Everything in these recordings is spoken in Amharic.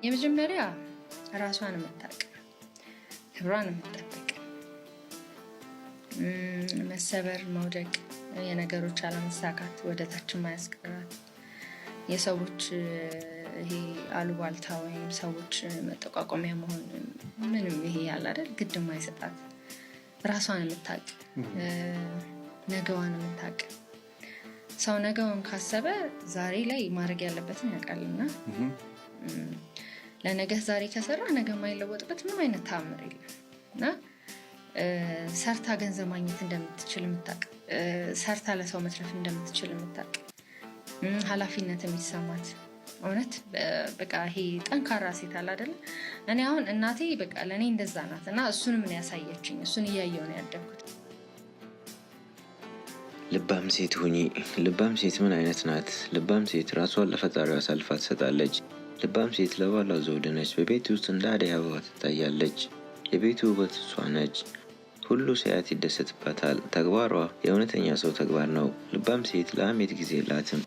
የመጀመሪያ ራሷን የምታውቅ ክብሯን የምትጠብቅ መሰበር መውደቅ የነገሮች አለመሳካት ወደ ታች ማያስቀራት የሰዎች ይሄ አሉባልታ ወይም ሰዎች መጠቋቋሚያ መሆን ምንም ይሄ ያለ አይደል ግድ የማይሰጣት ራሷን የምታውቅ ነገዋን የምታውቅ ሰው ነገውን ካሰበ ዛሬ ላይ ማድረግ ያለበትን ያውቃልና ለነገ ዛሬ ከሰራ ነገ ማይለወጥበት ምንም አይነት ተአምር የለም እና ሰርታ ገንዘብ ማግኘት እንደምትችል የምታውቅ ሰርታ ለሰው መትረፍ እንደምትችል የምታውቅ ኃላፊነት የሚሰማት እውነት በቃ ይሄ ጠንካራ ሴት አለ አይደል እኔ አሁን እናቴ በቃ ለኔ እንደዛ ናት እና እሱንም ነው ያሳየችኝ እሱን እያየሁ ነው ያደግኩት ልባም ሴት ሁኚ ልባም ሴት ምን አይነት ናት ልባም ሴት ራሷን ለፈጣሪዋ አሳልፋ ትሰጣለች ልባም ሴት ለባሏ ዘውድ ነች በቤት ውስጥ እንደ አደይ አበባ ትታያለች የቤቱ ውበት እሷ ነች ሁሉ ሲያያት ይደሰትባታል ተግባሯ የእውነተኛ ሰው ተግባር ነው ልባም ሴት ለሐሜት ጊዜ የላትም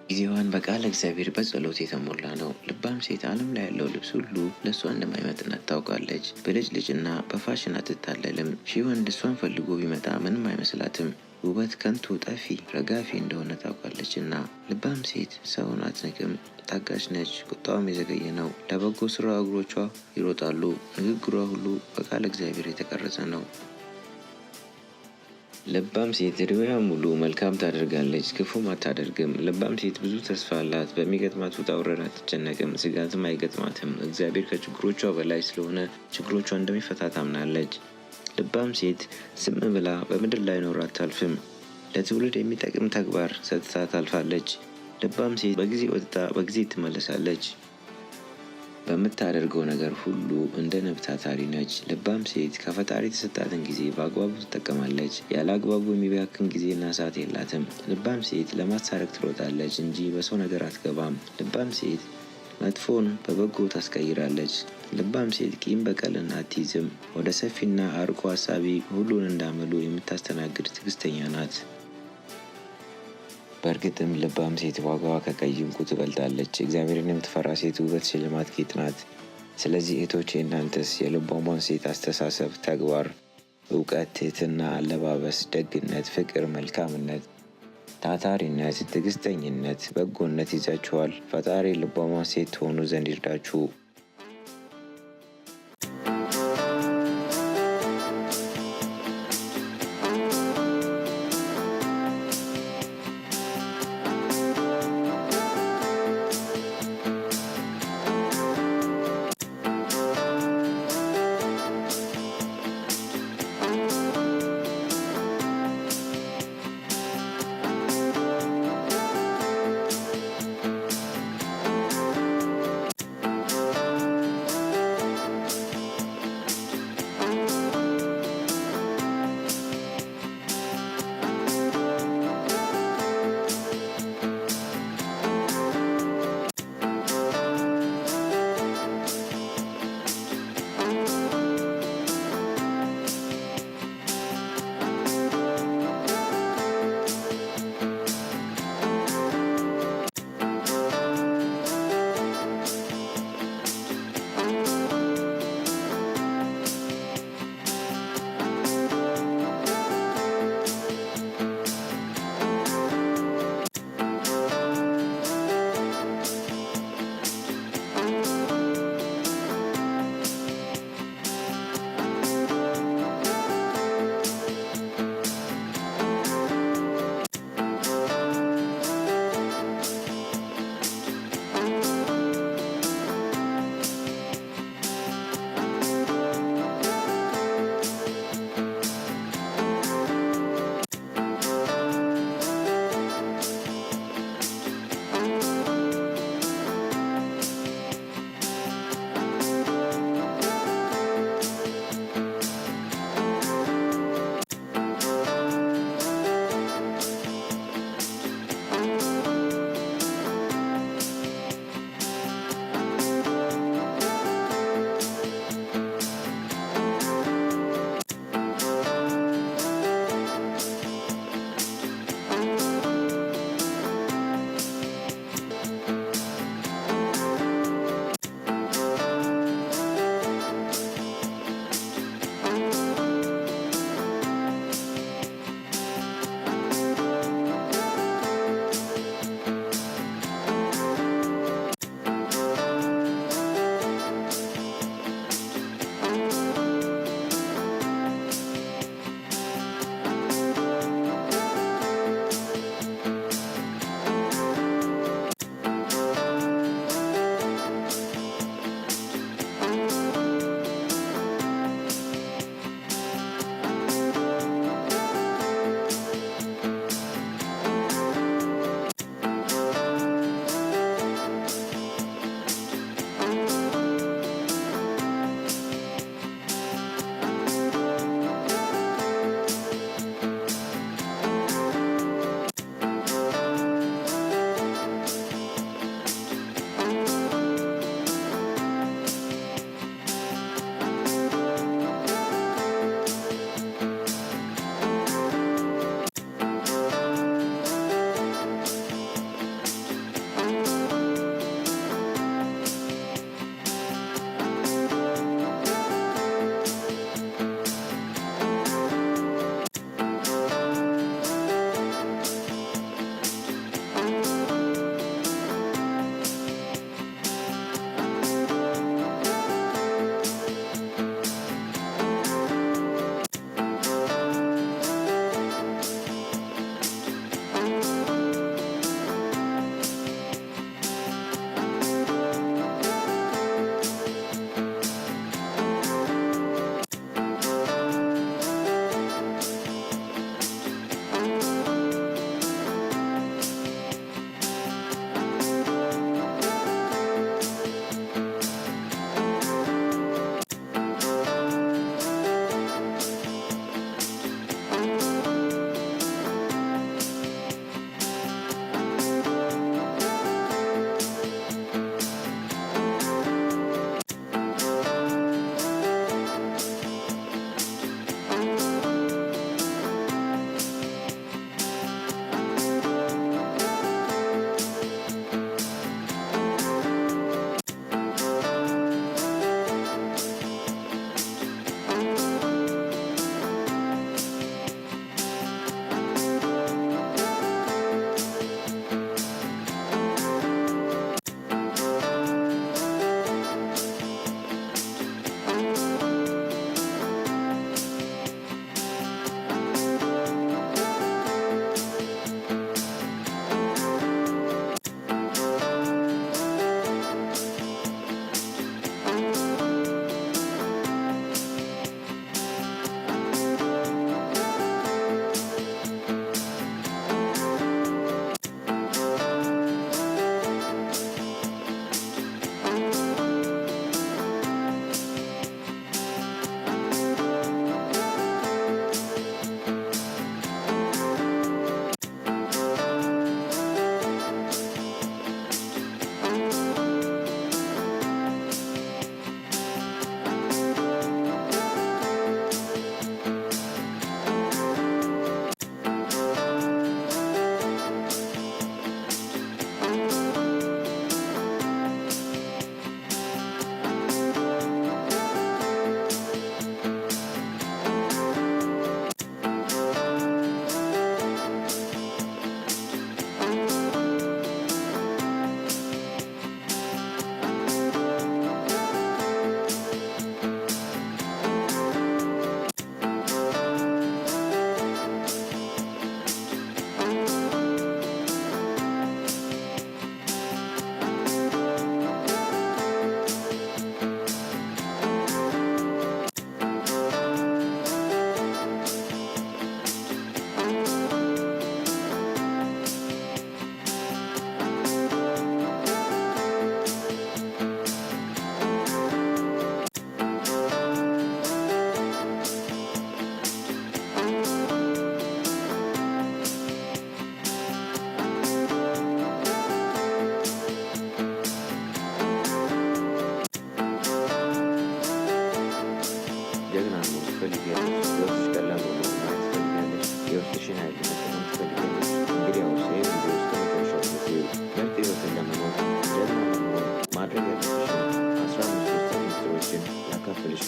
ጊዜዋን በቃለ እግዚአብሔር በጸሎት የተሞላ ነው ልባም ሴት ዓለም ላይ ያለው ልብስ ሁሉ ለእሷ እንደማይመጥናት ታውቃለች በልጅና በፋሽን አትታለልም ሺህ ወንድ እሷን ፈልጎ ቢመጣ ምንም አይመስላትም ውበት ከንቱ ጠፊ ረጋፊ እንደሆነ ታውቃለችና ልባም ሴት ሰውን አትንቅም ታጋሽ ነች ቁጣዋም የዘገየ ነው ለበጎ ስራ እግሮቿ ይሮጣሉ ንግግሯ ሁሉ በቃለ እግዚአብሔር የተቀረጸ ነው ልባም ሴት እድሜዋ ሙሉ መልካም ታደርጋለች ክፉም አታደርግም ልባም ሴት ብዙ ተስፋ አላት በሚገጥማት ውጣ ውረድ አትጨነቅም ስጋትም አይገጥማትም እግዚአብሔር ከችግሮቿ በላይ ስለሆነ ችግሮቿ እንደሚፈታ ታምናለች ልባም ሴት ዝም ብላ በምድር ላይ ኖር አታልፍም ለትውልድ የሚጠቅም ተግባር ሰጥታ ታልፋለች ልባም ሴት በጊዜ ወጥታ በጊዜ ትመለሳለች በምታደርገው ነገር ሁሉ እንደ ንብ ታታሪ ነች ልባም ሴት ከፈጣሪ የተሰጣትን ጊዜ በአግባቡ ትጠቀማለች ያለ አግባቡ የሚባክን ጊዜና ሰዓት የላትም ልባም ሴት ለማስታረቅ ትሮጣለች እንጂ በሰው ነገር አትገባም ልባም ሴት መጥፎን በበጎ ታስቀይራለች ልባም ሴት ቂም በቀልን አትይዝም ወደ ሰፊና አርቆ ሀሳቢ ሁሉን እንዳመሉ የምታስተናግድ ትዕግስተኛ ናት በእርግጥም ልባም ሴት ዋጋዋ ከቀይ ዕንቁ ትበልጣለች እግዚአብሔርን የምትፈራ ሴት ውበት ሽልማት ጌጥ ናት ስለዚህ እህቶቼ እናንተስ የልባሟን ሴት አስተሳሰብ ተግባር እውቀት ትህትና አለባበስ ደግነት ፍቅር መልካምነት ታታሪነት ትዕግስተኝነት በጎነት ይዛችኋል ፈጣሪ ልባሟን ሴት ሆኑ ዘንድ ይርዳችሁ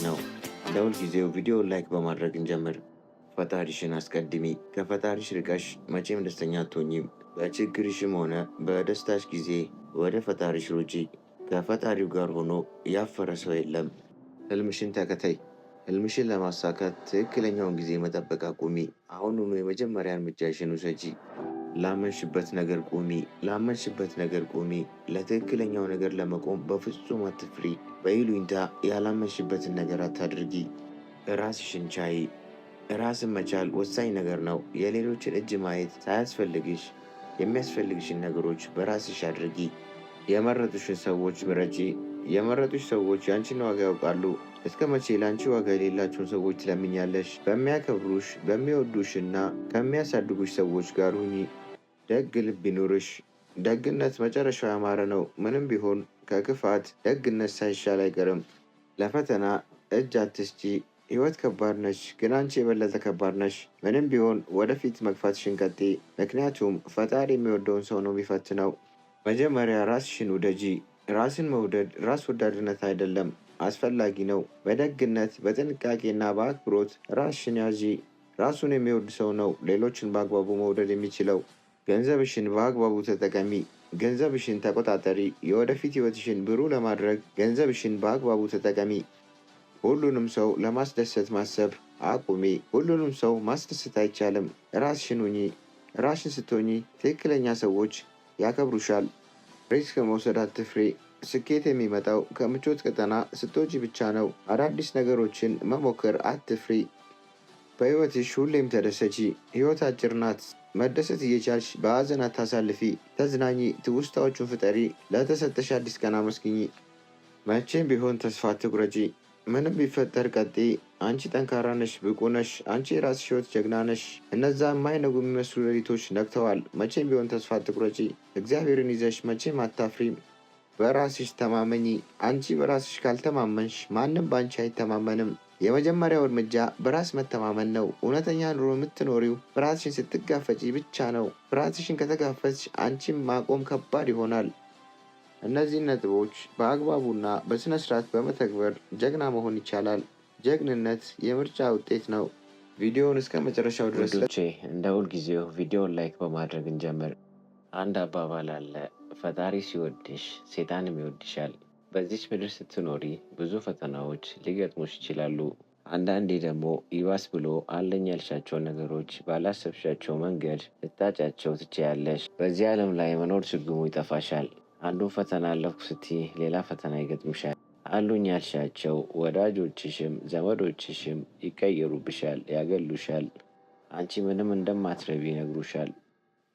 ነው። እንደ ሁልጊዜው ቪዲዮውን ላይክ በማድረግ እንጀምር። ፈጣሪሽን አስቀድሚ። ከፈጣሪሽ ርቀሽ መቼም ደስተኛ አትሆኚም። በችግርሽም ሆነ በደስታሽ ጊዜ ወደ ፈጣሪሽ ሩጪ። ከፈጣሪው ጋር ሆኖ ያፈረ ሰው የለም። ህልምሽን ተከተይ። ህልምሽን ለማሳካት ትክክለኛውን ጊዜ መጠበቅ አቁሚ። አሁኑኑ የመጀመሪያ እርምጃሽን ውሰጂ። ላመንሽበት ነገር ቁሚ። ላመንሽበት ነገር ቁሚ። ለትክክለኛው ነገር ለመቆም በፍጹም አትፍሪ። በይሉኝታ ያላመንሽበትን ነገር አታድርጊ። ራስሽን ቻይ። ራስን መቻል ወሳኝ ነገር ነው። የሌሎችን እጅ ማየት ሳያስፈልግሽ የሚያስፈልግሽን ነገሮች በራስሽ አድርጊ። የመረጡሽን ሰዎች ምረጪ። የመረጡሽ ሰዎች ያንቺን ዋጋ ያውቃሉ። እስከ መቼ ለአንቺ ዋጋ የሌላቸውን ሰዎች ትለምኛለሽ? በሚያከብሩሽ በሚወዱሽ እና ከሚያሳድጉሽ ሰዎች ጋር ሁኚ። ደግ ልብ ይኑርሽ። ደግነት መጨረሻው ያማረ ነው። ምንም ቢሆን ከክፋት ደግነት ሳይሻል አይቀርም። ለፈተና እጅ አትስጪ። ህይወት ከባድ ነች፣ ግን አንቺ የበለጠ ከባድ ነሽ። ምንም ቢሆን ወደፊት መግፋትሽን ቀጥይ፣ ምክንያቱም ፈጣሪ የሚወደውን ሰው ነው የሚፈትነው። መጀመሪያ ራስሽን ውደጂ። ራስን መውደድ ራስ ወዳድነት አይደለም፣ አስፈላጊ ነው። በደግነት በጥንቃቄና በአክብሮት ራስሽን ያዢ። ራሱን የሚወድ ሰው ነው ሌሎችን በአግባቡ መውደድ የሚችለው። ገንዘብሽን በአግባቡ ተጠቀሚ። ገንዘብሽን ተቆጣጠሪ። የወደፊት ህይወትሽን ብሩህ ለማድረግ ገንዘብሽን በአግባቡ ተጠቀሚ። ሁሉንም ሰው ለማስደሰት ማሰብ አቁሚ። ሁሉንም ሰው ማስደሰት አይቻልም። ራስሽን ሁኚ። ራስሽን ስትሆኚ ትክክለኛ ሰዎች ያከብሩሻል። ሪስክ መውሰድ አትፍሪ። ስኬት የሚመጣው ከምቾት ቀጠና ስትወጪ ብቻ ነው። አዳዲስ ነገሮችን መሞከር አትፍሪ። በህይወትሽ ሁሌም ተደሰቺ። ህይወት አጭር ናት። መደሰት እየቻልሽ በሀዘን አታሳልፊ። ተዝናኚ፣ ትውስታዎቹን ፍጠሪ። ለተሰጠሽ አዲስ ቀን አመስግኚ። መቼም ቢሆን ተስፋ አትቁረጪ። ምንም ቢፈጠር ቀጥይ። አንቺ ጠንካራ ነሽ፣ ብቁ ነሽ። አንቺ የራስሽ ህይወት ጀግና ነሽ። እነዛ የማይነጉ የሚመስሉ ሌሊቶች ነግተዋል። መቼም ቢሆን ተስፋ አትቁረጪ። እግዚአብሔርን ይዘሽ መቼም አታፍሪም። በራስሽ ተማመኚ። አንቺ በራስሽ ካልተማመንሽ ማንም በአንቺ አይተማመንም። የመጀመሪያው እርምጃ በራስ መተማመን ነው። እውነተኛ ኑሮ የምትኖሪው በራስሽን ስትጋፈጪ ብቻ ነው። በራስሽን ከተጋፈጥሽ አንቺም ማቆም ከባድ ይሆናል። እነዚህን ነጥቦች በአግባቡና በስነ ስርዓት በመተግበር ጀግና መሆን ይቻላል። ጀግንነት የምርጫ ውጤት ነው። ቪዲዮውን እስከ መጨረሻው ድረስ እንደ ሁልጊዜው ቪዲዮውን ላይክ በማድረግ እንጀምር። አንድ አባባል አለ፣ ፈጣሪ ሲወድሽ ሴጣንም ይወድሻል። በዚች ምድር ስትኖሪ ብዙ ፈተናዎች ሊገጥሙሽ ይችላሉ። አንዳንዴ ደግሞ ይባስ ብሎ አለኝ ያልሻቸውን ነገሮች ባላሰብሻቸው መንገድ ልታጫቸው ትችያለሽ። በዚህ ዓለም ላይ መኖር ችግሙ ይጠፋሻል። አንዱን ፈተና አለፍኩ ስትይ ሌላ ፈተና ይገጥምሻል። አሉኝ ያልሻቸው ወዳጆችሽም ዘመዶችሽም ይቀየሩብሻል፣ ያገሉሻል። አንቺ ምንም እንደማትረቢ ይነግሩሻል።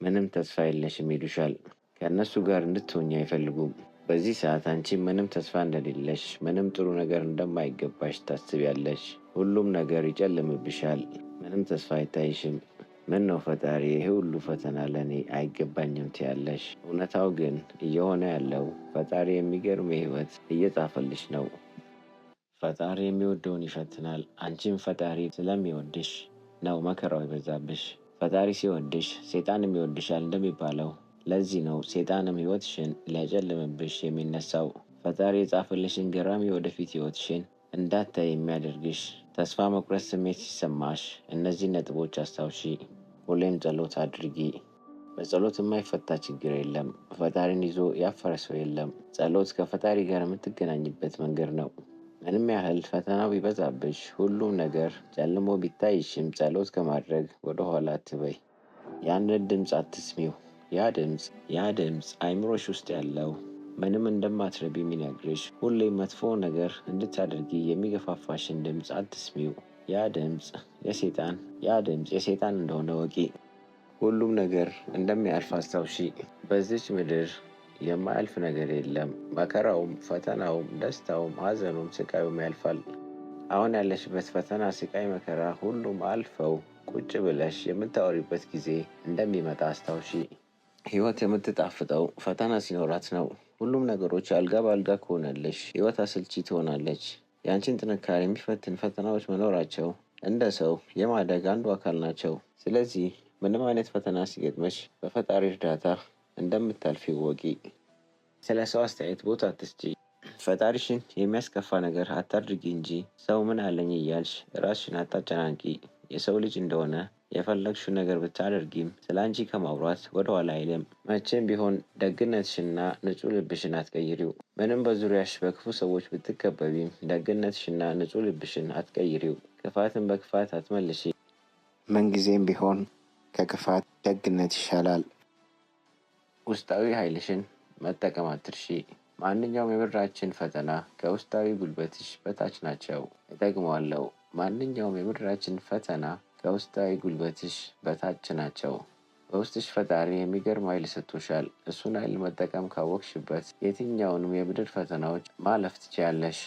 ምንም ተስፋ የለሽም ይሉሻል። ከእነሱ ጋር እንድትሆኝ አይፈልጉም። በዚህ ሰዓት አንቺ ምንም ተስፋ እንደሌለሽ፣ ምንም ጥሩ ነገር እንደማይገባሽ ታስቢያለሽ። ሁሉም ነገር ይጨልምብሻል። ምንም ተስፋ አይታይሽም። ምን ነው ፈጣሪ ይሄ ሁሉ ፈተና ለእኔ አይገባኝም ትያለሽ። እውነታው ግን እየሆነ ያለው ፈጣሪ የሚገርም ህይወት እየጻፈልሽ ነው። ፈጣሪ የሚወደውን ይፈትናል። አንቺም ፈጣሪ ስለሚወድሽ ነው መከራው ይበዛብሽ። ፈጣሪ ሲወድሽ ሴጣንም ይወድሻል እንደሚባለው ለዚህ ነው ሴጣንም ህይወትሽን ሊያጨልምብሽ የሚነሳው። ፈጣሪ የጻፈልሽን ገራሚ ወደፊት ህይወትሽን እንዳታይ የሚያደርግሽ። ተስፋ መቁረጥ ስሜት ሲሰማሽ እነዚህ ነጥቦች አስታውሺ። ሁሌም ጸሎት አድርጊ። በጸሎት የማይፈታ ችግር የለም። ፈጣሪን ይዞ ያፈረ ሰው የለም። ጸሎት ከፈጣሪ ጋር የምትገናኝበት መንገድ ነው። ምንም ያህል ፈተናው ቢበዛብሽ፣ ሁሉም ነገር ጨልሞ ቢታይሽም ጸሎት ከማድረግ ወደኋላ አትበይ። ያንን ድምፅ አትስሚው። ያ ድምፅ አይምሮሽ ውስጥ ያለው ምንም እንደማትረቢ የሚነግርሽ፣ ሁሌም መጥፎ ነገር እንድታደርጊ የሚገፋፋሽን ድምፅ አትስሚው። ያ ድምፅ የሴጣን እንደሆነ ወቂ። ሁሉም ነገር እንደሚያልፍ አስታውሺ። በዚች ምድር የማያልፍ ነገር የለም። መከራውም፣ ፈተናውም፣ ደስታውም፣ ሀዘኑም፣ ስቃዩም ያልፋል። አሁን ያለሽበት ፈተና፣ ስቃይ፣ መከራ ሁሉም አልፈው ቁጭ ብለሽ የምታወሪበት ጊዜ እንደሚመጣ አስታውሺ። ህይወት የምትጣፍጠው ፈተና ሲኖራት ነው። ሁሉም ነገሮች አልጋ በአልጋ ከሆነልሽ ህይወት አሰልቺ ትሆናለች። የአንቺን ጥንካሬ የሚፈትን ፈተናዎች መኖራቸው እንደ ሰው የማደግ አንዱ አካል ናቸው። ስለዚህ ምንም አይነት ፈተና ሲገጥመሽ በፈጣሪ እርዳታ እንደምታልፊ ወቂ። ስለ ሰው አስተያየት ቦታ አትስጪ። ፈጣሪሽን የሚያስከፋ ነገር አታድርጊ እንጂ ሰው ምን አለኝ እያልሽ ራስሽን አታጨናንቂ። የሰው ልጅ እንደሆነ የፈለግሽው ነገር ብታደርጊም ስለ አንቺ ከማውራት ወደ ኋላ አይልም። መቼም ቢሆን ደግነትሽና ንጹህ ልብሽን አትቀይሪው። ምንም በዙሪያሽ በክፉ ሰዎች ብትከበቢም ደግነትሽና ንጹህ ልብሽን አትቀይሪው። ክፋትን በክፋት አትመልሺ። ምንጊዜም ቢሆን ከክፋት ደግነት ይሻላል። ውስጣዊ ኃይልሽን መጠቀም አትርሺ። ማንኛውም የምድራችን ፈተና ከውስጣዊ ጉልበትሽ በታች ናቸው። እጠቅመዋለሁ። ማንኛውም የምድራችን ፈተና ከውስጣዊ ጉልበትሽ በታች ናቸው። በውስጥሽ ፈጣሪ የሚገርም ኃይል ሰጥቶሻል። እሱን ኃይል መጠቀም ካወቅሽበት የትኛውንም የምድር ፈተናዎች ማለፍ ትችያለሽ።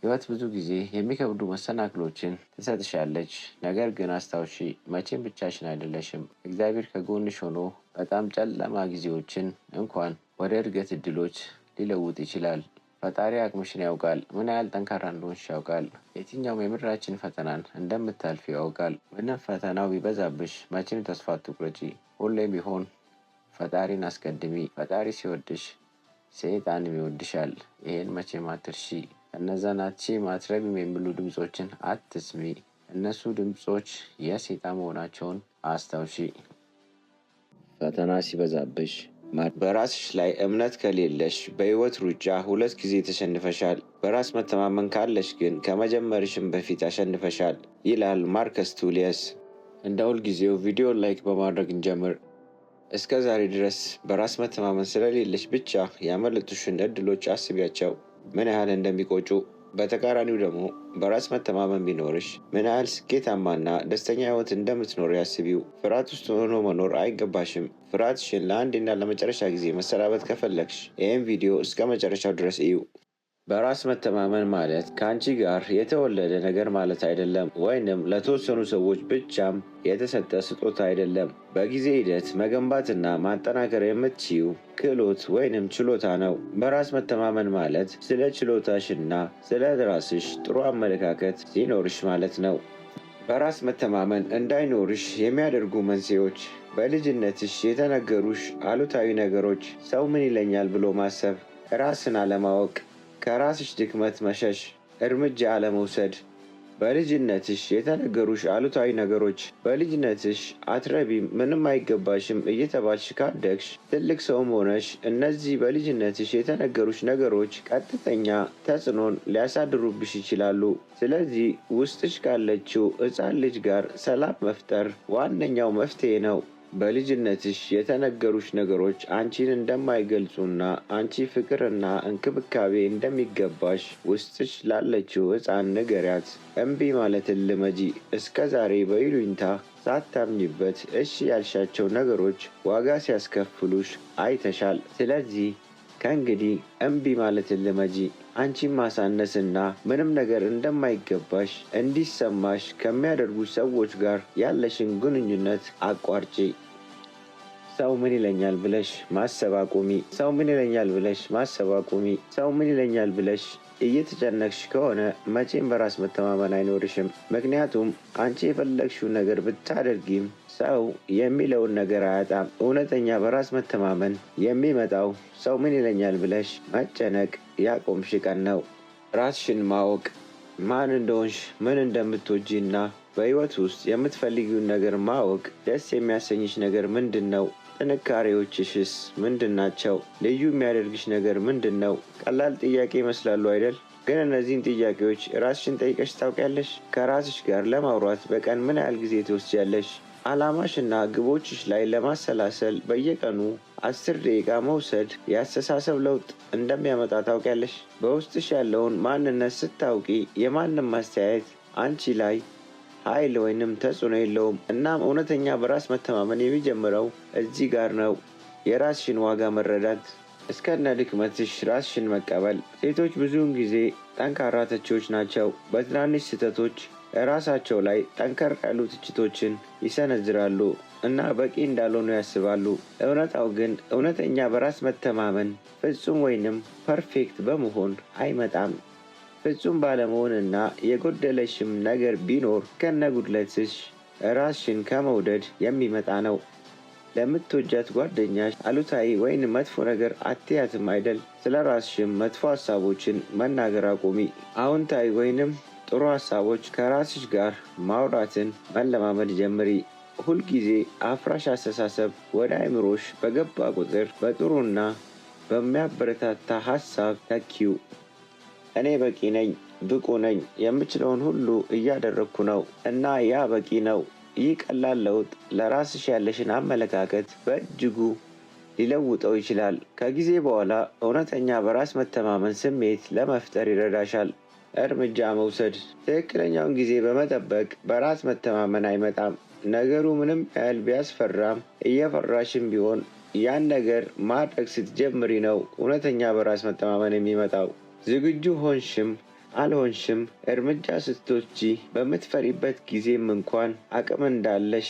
ሕይወት ብዙ ጊዜ የሚከብዱ መሰናክሎችን ትሰጥሻለች። ነገር ግን አስታውሺ፣ መቼም ብቻሽን አይደለሽም። እግዚአብሔር ከጎንሽ ሆኖ በጣም ጨለማ ጊዜዎችን እንኳን ወደ እድገት እድሎች ሊለውጥ ይችላል። ፈጣሪ አቅምሽን ያውቃል። ምን ያህል ጠንካራ እንደሆንሽ ያውቃል። የትኛውም የምድራችን ፈተናን እንደምታልፊ ያውቃል። ምንም ፈተናው ቢበዛብሽ መቼም ተስፋ አትቁረጪ። ሁሌም ቢሆን ፈጣሪን አስቀድሚ። ፈጣሪ ሲወድሽ ሰይጣንም ይወድሻል። ይሄን መቼም አትርሺ። እነዛን አትችይም አትረቢም የሚሉ ድምፆችን አትስሚ። እነሱ ድምፆች የሰይጣን መሆናቸውን አስታውሺ። ፈተና ሲበዛብሽ በራስሽ ላይ እምነት ከሌለሽ በህይወት ሩጫ 2 ጊዜ ተሸንፈሻል። በራስ መተማመን ካለሽ ግን ከመጀመርሽም በፊት አሸንፈሻል ይላል ማርከስ ቱሊየስ። እንደ ሁልጊዜው ቪዲዮ ላይክ በማድረግ እንጀምር። እስከ ዛሬ ድረስ በራስ መተማመን ስለሌለሽ ብቻ ያመለጡሽን እድሎች አስቢያቸው፣ ምን ያህል እንደሚቆጩ። በተቃራኒው ደግሞ በራስ መተማመን ቢኖርሽ ምን ያህል ስኬታማና ደስተኛ ህይወት እንደምትኖር ያስቢው። ፍርሃት ውስጥ ሆኖ መኖር አይገባሽም። ፍርሃትሽን ለአንዴና ለመጨረሻ ጊዜ መሰናበት ከፈለግሽ ይህን ቪዲዮ እስከ መጨረሻው ድረስ እዩ። በራስ መተማመን ማለት ከአንቺ ጋር የተወለደ ነገር ማለት አይደለም፣ ወይንም ለተወሰኑ ሰዎች ብቻም የተሰጠ ስጦታ አይደለም። በጊዜ ሂደት መገንባትና ማጠናከር የምትችይው ክህሎት ወይንም ችሎታ ነው። በራስ መተማመን ማለት ስለ ችሎታሽና ስለ ራስሽ ጥሩ አመለካከት ሲኖርሽ ማለት ነው። በራስ መተማመን እንዳይኖርሽ የሚያደርጉ መንስኤዎች በልጅነትሽ የተነገሩሽ አሉታዊ ነገሮች፣ ሰው ምን ይለኛል ብሎ ማሰብ፣ ራስን አለማወቅ፣ ከራስሽ ድክመት መሸሽ፣ እርምጃ አለመውሰድ። በልጅነትሽ የተነገሩሽ አሉታዊ ነገሮች፣ በልጅነትሽ አትረቢም፣ ምንም አይገባሽም እየተባልሽ ካደግሽ ትልቅ ሰውም ሆነሽ እነዚህ በልጅነትሽ የተነገሩሽ ነገሮች ቀጥተኛ ተጽዕኖን ሊያሳድሩብሽ ይችላሉ። ስለዚህ ውስጥሽ ካለችው ሕፃን ልጅ ጋር ሰላም መፍጠር ዋነኛው መፍትሄ ነው። በልጅነትሽ የተነገሩሽ ነገሮች አንቺን እንደማይገልጹና አንቺ ፍቅርና እንክብካቤ እንደሚገባሽ ውስጥሽ ላለችው ሕፃን ንገሪያት። እምቢ ማለትን ልመጂ። እስከ ዛሬ በይሉኝታ ሳታምኝበት እሺ ያልሻቸው ነገሮች ዋጋ ሲያስከፍሉሽ አይተሻል። ስለዚህ ከእንግዲህ እምቢ ማለትን ልመጂ። አንቺን ማሳነስና ምንም ነገር እንደማይገባሽ እንዲሰማሽ ከሚያደርጉ ሰዎች ጋር ያለሽን ግንኙነት አቋርጪ። ሰው ምን ይለኛል ብለሽ ማሰብ አቁሚ። ሰው ምን ይለኛል ብለሽ ማሰብ አቁሚ። ሰው ምን ይለኛል ብለሽ እየተጨነቅሽ ከሆነ መቼም በራስ መተማመን አይኖርሽም። ምክንያቱም አንቺ የፈለግሽው ነገር ብታደርጊም ሰው የሚለውን ነገር አያጣም። እውነተኛ በራስ መተማመን የሚመጣው ሰው ምን ይለኛል ብለሽ መጨነቅ ያቆምሽ ቀን ነው። ራስሽን ማወቅ፣ ማን እንደሆንሽ፣ ምን እንደምትወጂ እና በሕይወት ውስጥ የምትፈልጊውን ነገር ማወቅ። ደስ የሚያሰኝሽ ነገር ምንድን ነው? ጥንካሬዎችሽስ ምንድን ናቸው? ልዩ የሚያደርግሽ ነገር ምንድን ነው? ቀላል ጥያቄ ይመስላሉ አይደል? ግን እነዚህን ጥያቄዎች ራስሽን ጠይቀሽ ታውቂያለሽ? ከራስሽ ጋር ለማውራት በቀን ምን ያህል ጊዜ ትወስጃለሽ? ዓላማሽና ግቦችሽ ላይ ለማሰላሰል በየቀኑ 10 ደቂቃ መውሰድ የአስተሳሰብ ለውጥ እንደሚያመጣ ታውቂያለሽ? በውስጥሽ ያለውን ማንነት ስታውቂ የማንም አስተያየት አንቺ ላይ ኃይል ወይንም ተጽዕኖ የለውም። እናም እውነተኛ በራስ መተማመን የሚጀምረው እዚህ ጋር ነው። የራስሽን ዋጋ መረዳት፣ እስከነ ድክመትሽ ራስሽን መቀበል። ሴቶች ብዙውን ጊዜ ጠንካራ ተቺዎች ናቸው። በትናንሽ ስህተቶች ራሳቸው ላይ ጠንከር ያሉ ትችቶችን ይሰነዝራሉ እና በቂ እንዳልሆኑ ያስባሉ። እውነታው ግን እውነተኛ በራስ መተማመን ፍጹም ወይንም ፐርፌክት በመሆን አይመጣም። ፍጹም ባለመሆንና የጎደለሽም ነገር ቢኖር ከነ ጉድለትሽ ራስሽን ከመውደድ የሚመጣ ነው። ለምትወጃት ጓደኛሽ አሉታዊ ወይም መጥፎ ነገር አትያትም አይደል? ስለራስሽም መጥፎ ሐሳቦችን መናገር አቁሚ። አዎንታዊ ወይንም ጥሩ ሐሳቦች ከራስሽ ጋር ማውራትን መለማመድ ጀምሪ። ሁልጊዜ አፍራሽ አስተሳሰብ ወደ አእምሮሽ በገባ ቁጥር በጥሩና በሚያበረታታ ሐሳብ ተኪው። እኔ በቂ ነኝ፣ ብቁ ነኝ፣ የምችለውን ሁሉ እያደረግኩ ነው እና ያ በቂ ነው። ይህ ቀላል ለውጥ ለራስሽ ያለሽን አመለካከት በእጅጉ ሊለውጠው ይችላል። ከጊዜ በኋላ እውነተኛ በራስ መተማመን ስሜት ለመፍጠር ይረዳሻል። እርምጃ መውሰድ። ትክክለኛውን ጊዜ በመጠበቅ በራስ መተማመን አይመጣም። ነገሩ ምንም ያህል ቢያስፈራም እየፈራሽም ቢሆን ያን ነገር ማድረግ ስትጀምሪ ነው እውነተኛ በራስ መተማመን የሚመጣው። ዝግጁ ሆንሽም አልሆንሽም እርምጃ ስትወስጂ በምትፈሪበት ጊዜም እንኳን አቅም እንዳለሽ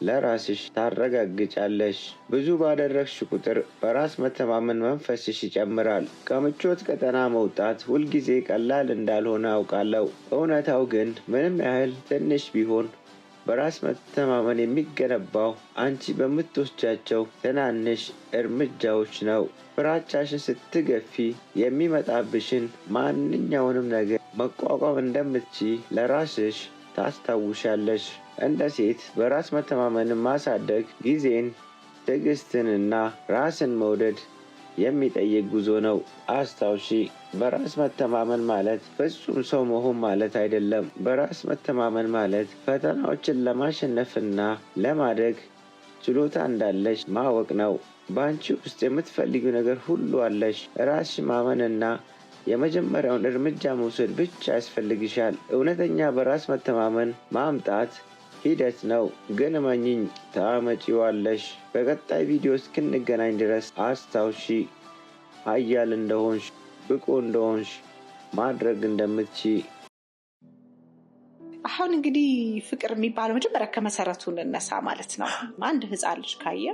ለራስሽ ታረጋግጫለሽ። ብዙ ባደረግሽ ቁጥር በራስ መተማመን መንፈስሽ ይጨምራል። ከምቾት ቀጠና መውጣት ሁልጊዜ ቀላል እንዳልሆነ አውቃለሁ። እውነታው ግን ምንም ያህል ትንሽ ቢሆን በራስ መተማመን የሚገነባው አንቺ በምትወስጃቸው ትናንሽ እርምጃዎች ነው። ፍራቻሽን ስትገፊ የሚመጣብሽን ማንኛውንም ነገር መቋቋም እንደምትችይ ለራስሽ ታስታውሻለሽ። እንደ ሴት በራስ መተማመንን ማሳደግ ጊዜን፣ ትዕግስትንና ራስን መውደድ የሚጠይቅ ጉዞ ነው። አስታውሺ፣ በራስ መተማመን ማለት ፍጹም ሰው መሆን ማለት አይደለም። በራስ መተማመን ማለት ፈተናዎችን ለማሸነፍና ለማደግ ችሎታ እንዳለሽ ማወቅ ነው። በአንቺ ውስጥ የምትፈልጊው ነገር ሁሉ አለሽ። ራስሽ ማመንና የመጀመሪያውን እርምጃ መውሰድ ብቻ ያስፈልግሻል። እውነተኛ በራስ መተማመን ማምጣት ሂደት ነው፣ ግን እመኚኝ ታመጪዋለሽ። በቀጣይ ቪዲዮ እስክንገናኝ ድረስ አስታውሺ፣ ኃያል እንደሆንሽ፣ ብቁ እንደሆንሽ፣ ማድረግ እንደምትችይ። አሁን እንግዲህ ፍቅር የሚባለው መጀመሪያ ከመሰረቱ እንነሳ ማለት ነው። አንድ ህፃን ልጅ ካየ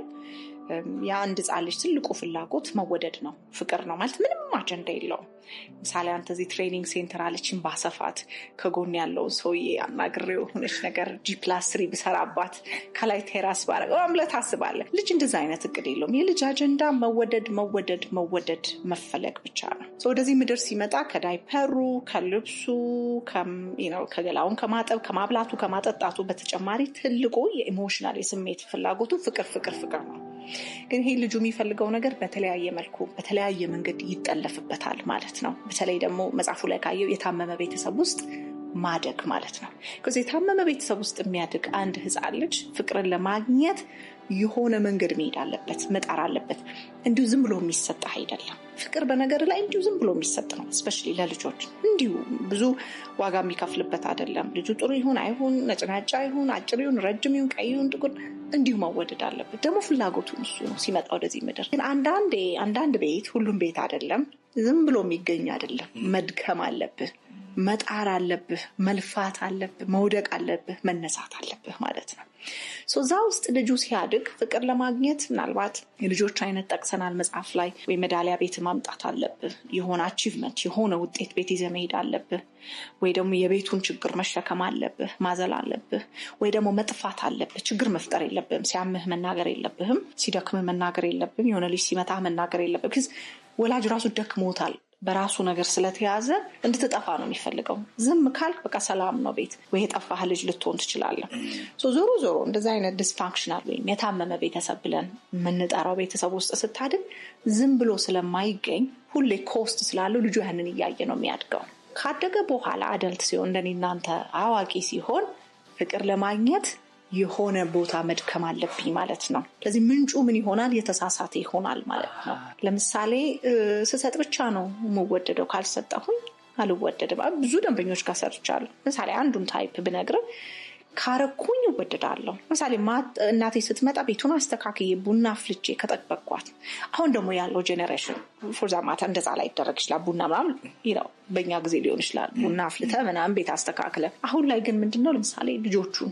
የአንድ ህፃን ልጅ ትልቁ ፍላጎት መወደድ ነው፣ ፍቅር ነው ማለት ምንም አጀንዳ የለውም። ምሳሌ አንተ እዚህ ትሬኒንግ ሴንተር አለችን ባሰፋት ከጎን ያለውን ሰውዬ አናግሬው ሆነች ነገር G+3 ብሰራባት ከላይ ቴራስ ባረገው አምለት ታስባለህ። ልጅ እንደዛ አይነት እቅድ የለውም። የልጅ አጀንዳ መወደድ መወደድ መወደድ መፈለግ ብቻ ነው። ወደዚህ ምድር ሲመጣ ከዳይፐሩ ከልብሱ ከገላውን ከማጠብ ከማብላቱ ከማጠጣቱ በተጨማሪ ትልቁ የኢሞሽናል የስሜት ፍላጎቱ ፍቅር ፍቅር ፍቅር ነው። ግን ይሄ ልጁ የሚፈልገው ነገር በተለያየ መልኩ በተለያየ መንገድ ይጠለፍበታል ማለት ነው። በተለይ ደግሞ መጽሐፉ ላይ ካየው የታመመ ቤተሰብ ውስጥ ማደግ ማለት ነው። ከዚህ የታመመ ቤተሰብ ውስጥ የሚያድግ አንድ ህፃን ልጅ ፍቅርን ለማግኘት የሆነ መንገድ መሄድ አለበት፣ መጣር አለበት። እንዲሁ ዝም ብሎ የሚሰጥ አይደለም። ፍቅር በነገር ላይ እንዲሁ ዝም ብሎ የሚሰጥ ነው። እስፔሻሊ ለልጆች እንዲሁ ብዙ ዋጋ የሚከፍልበት አይደለም። ልጁ ጥሩ ይሁን አይሁን፣ ነጭናጫ ይሁን፣ አጭር ይሁን፣ ረጅም ይሁን፣ ቀይ ይሁን፣ ጥቁር እንዲሁ መወደድ አለበት። ደግሞ ፍላጎቱን እሱ ነው ሲመጣ ወደዚህ ምድር። ግን አንዳንድ ቤት፣ ሁሉም ቤት አይደለም፣ ዝም ብሎ የሚገኝ አይደለም። መድከም አለብህ፣ መጣር አለብህ፣ መልፋት አለብህ፣ መውደቅ አለብህ፣ መነሳት አለብህ ማለት ነው። እዛ ውስጥ ልጁ ሲያድግ ፍቅር ለማግኘት ምናልባት የልጆች አይነት ጠቅሰናል መጽሐፍ ላይ። ወይ ሜዳሊያ ቤት ማምጣት አለብህ፣ የሆነ አቺቭመንት የሆነ ውጤት ቤት ይዘህ መሄድ አለብህ፣ ወይ ደግሞ የቤቱን ችግር መሸከም አለብህ፣ ማዘል አለብህ፣ ወይ ደግሞ መጥፋት አለብህ። ችግር መፍጠር የለብህም። ሲያምህ መናገር የለብህም። ሲደክምህ መናገር የለብህም። የሆነ ልጅ ሲመታህ መናገር የለብህም። ወላጅ ራሱ ደክሞታል፣ በራሱ ነገር ስለተያዘ እንድትጠፋ ነው የሚፈልገው። ዝም ካልክ በቃ ሰላም ነው ቤት፣ ወይ የጠፋህ ልጅ ልትሆን ትችላለህ። ዞሮ እንደዚህ አይነት ዲስፋንክሽናል ወይም የታመመ ቤተሰብ ብለን የምንጠራው ቤተሰብ ውስጥ ስታድግ ዝም ብሎ ስለማይገኝ ሁሌ ኮስት ስላለው ልጁ ያንን እያየ ነው የሚያድገው። ካደገ በኋላ አደልት ሲሆን እንደኔ እናንተ አዋቂ ሲሆን ፍቅር ለማግኘት የሆነ ቦታ መድከም አለብኝ ማለት ነው። ስለዚህ ምንጩ ምን ይሆናል? የተሳሳተ ይሆናል ማለት ነው። ለምሳሌ ስሰጥ ብቻ ነው የምወደደው፣ ካልሰጠሁኝ አልወደድም። ብዙ ደንበኞች ጋር ሰርቻለሁ። ምሳሌ አንዱን ታይፕ ብነግርህ ካረኩኝ እወደዳለሁ። ምሳሌ እናቴ ስትመጣ ቤቱን አስተካክዬ ቡና አፍልቼ ከጠበቅኳት። አሁን ደግሞ ያለው ጄኔሬሽን ፎርዛ ማታ እንደዛ ላይ ይደረግ ይችላል። ቡና ምናምን በእኛ ጊዜ ሊሆን ይችላል። ቡና አፍልተ ምናምን ቤት አስተካክለ። አሁን ላይ ግን ምንድነው ለምሳሌ ልጆቹን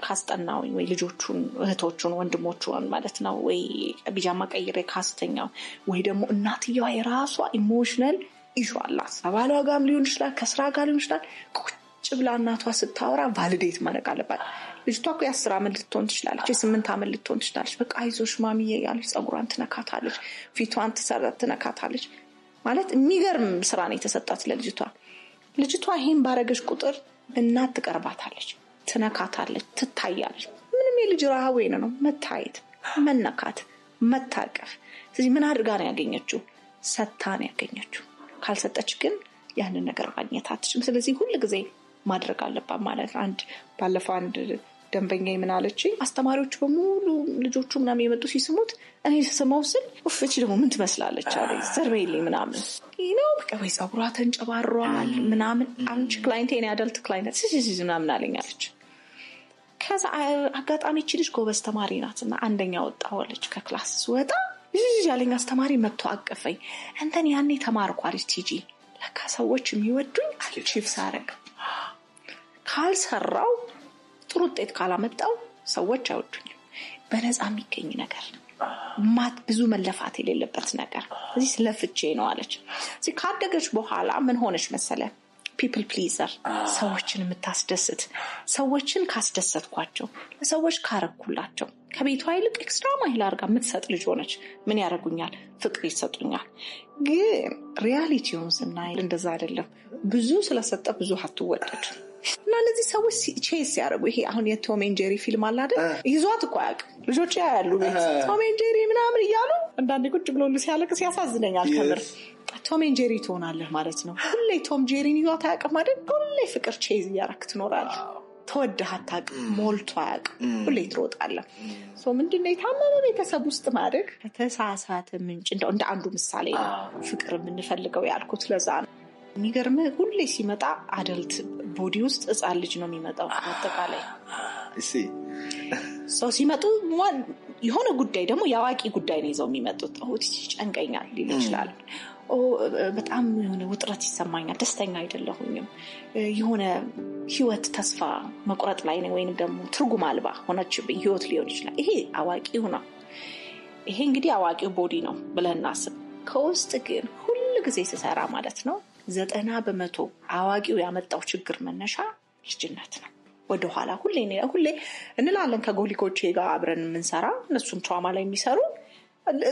ካስጠናው ወይ ልጆቹን እህቶቹን ወንድሞቹን ማለት ነው ወይ ቢጃማ ቀይሬ ካስተኛው ወይ ደግሞ እናትየዋ የራሷ ኢሞሽናል ኢሹ አላት። ከባሏ ጋርም ሊሆን ይችላል፣ ከስራ ጋር ሊሆን ይችላል። ቁጭ ብላ እናቷ ስታወራ ቫሊዴት ማድረግ አለባት። ልጅቷ እኮ የ10 ዓመት ልትሆን ትችላለች፣ የ8 ዓመት ልትሆን ትችላለች። በቃ አይዞሽ ማሚዬ ያለች ጸጉሯን ትነካታለች፣ ፊቷን ትነካታለች። ማለት የሚገርም ስራ ነው የተሰጣት ለልጅቷ። ልጅቷ ይሄን ባረገች ቁጥር እናት ትቀርባታለች፣ ትነካታለች፣ ትታያለች። ምንም የልጅ ረሃብ ወይ ነው መታየት፣ መነካት፣ መታቀፍ። ስለዚህ ምን አድርጋ ነው ያገኘችው? ሰታ ነው ያገኘችው። ካልሰጠች ግን ያንን ነገር ማግኘት አትችልም። ስለዚህ ሁሉ ጊዜ ማድረግ አለባት ማለት ነው። ባለፈው አንድ ደንበኛ ምን አለችኝ? አስተማሪዎች በሙሉ ልጆቹ ምናምን የመጡ ሲስሙት እኔ ስሰማው ስል እቺ ደግሞ ምን ትመስላለች አለ ዘርቤሌ ምናምን ነው በቃ ወይ ጸጉሯ ተንጨባሯል ምናምን። አንቺ ክላይንቴ እኔ አዳልት ክላይንት ሲሲሲ ምናምን አለኛለች። ከዛ አጋጣሚ እቺ ልጅ ጎበዝ ተማሪ ናትና አንደኛ ወጣዋለች። ከክላስ ወጣ ያለኝ አስተማሪ መጥቶ አቀፈኝ። እንትን ያኔ ተማርኳለች ቲጂ ለካ ሰዎች የሚወዱኝ አቺቭ ሳረግ ካልሰራው ጥሩ ውጤት ካላመጣው ሰዎች አይወዱኝም። በነፃ የሚገኝ ነገር ብዙ መለፋት የሌለበት ነገር እዚህ ስለፍቼ ነው አለች። እዚህ ካደገች በኋላ ምን ሆነች መሰለ? ፒፕል ፕሊዘር፣ ሰዎችን የምታስደስት። ሰዎችን ካስደሰትኳቸው፣ ለሰዎች ካረኩላቸው ከቤቷ ይልቅ ኤክስትራ ማይል አድርጋ የምትሰጥ ልጅ ሆነች። ምን ያደርጉኛል? ፍቅር ይሰጡኛል። ግን ሪያሊቲውን ስናይ እንደዛ አይደለም። ብዙ ስለሰጠ ብዙ አትወደድ እና እነዚህ ሰዎች ቼስ ሲያደርጉ ይሄ አሁን የቶም ኤንድ ጄሪ ፊልም አለ አይደል? ይዟት እኮ አያውቅም። ልጆች ያያሉ ቤት ቶም ኤንድ ጄሪ ምናምን እያሉ አንዳንዴ ቁጭ ብሎ ሲያለቅስ ያሳዝነኛል። ከምር ቶም ኤንድ ጄሪ ትሆናለህ ማለት ነው። ሁሌ ቶም ጄሪን ይዟት አያውቅም አይደል? ሁሌ ፍቅር ቼዝ እያደረክ ትኖራለህ። ተወደህ አታውቅም፣ ሞልቶ አያውቅም። ሁሌ ትሮጣለህ። ምንድነው የታመመ ቤተሰብ ውስጥ ማደግ ከተሳሳተ ምንጭ እንደ አንዱ ምሳሌ ነው ፍቅር የምንፈልገው ያልኩት ለዛ ነው። የሚገርምህ ሁሌ ሲመጣ አደልት ቦዲ ውስጥ ህፃን ልጅ ነው የሚመጣው። አጠቃላይ ሲመጡ የሆነ ጉዳይ ደግሞ የአዋቂ ጉዳይ ነው ይዘው የሚመጡት። ጨንቀኛል ሊል ይችላል። በጣም የሆነ ውጥረት ይሰማኛል፣ ደስተኛ አይደለሁኝም፣ የሆነ ህይወት ተስፋ መቁረጥ ላይ ነው፣ ወይንም ደግሞ ትርጉም አልባ ሆነችብኝ ህይወት ሊሆን ይችላል። ይሄ አዋቂው ነው። ይሄ እንግዲህ አዋቂው ቦዲ ነው ብለን እናስብ። ከውስጥ ግን ሁሉ ጊዜ ስሰራ ማለት ነው 90% አዋቂው ያመጣው ችግር መነሻ ልጅነት ነው። ወደኋላ ሁሌ እንላለን ከጎሊኮቼ ጋር አብረን የምንሰራ እነሱም ትራማ ላይ የሚሰሩ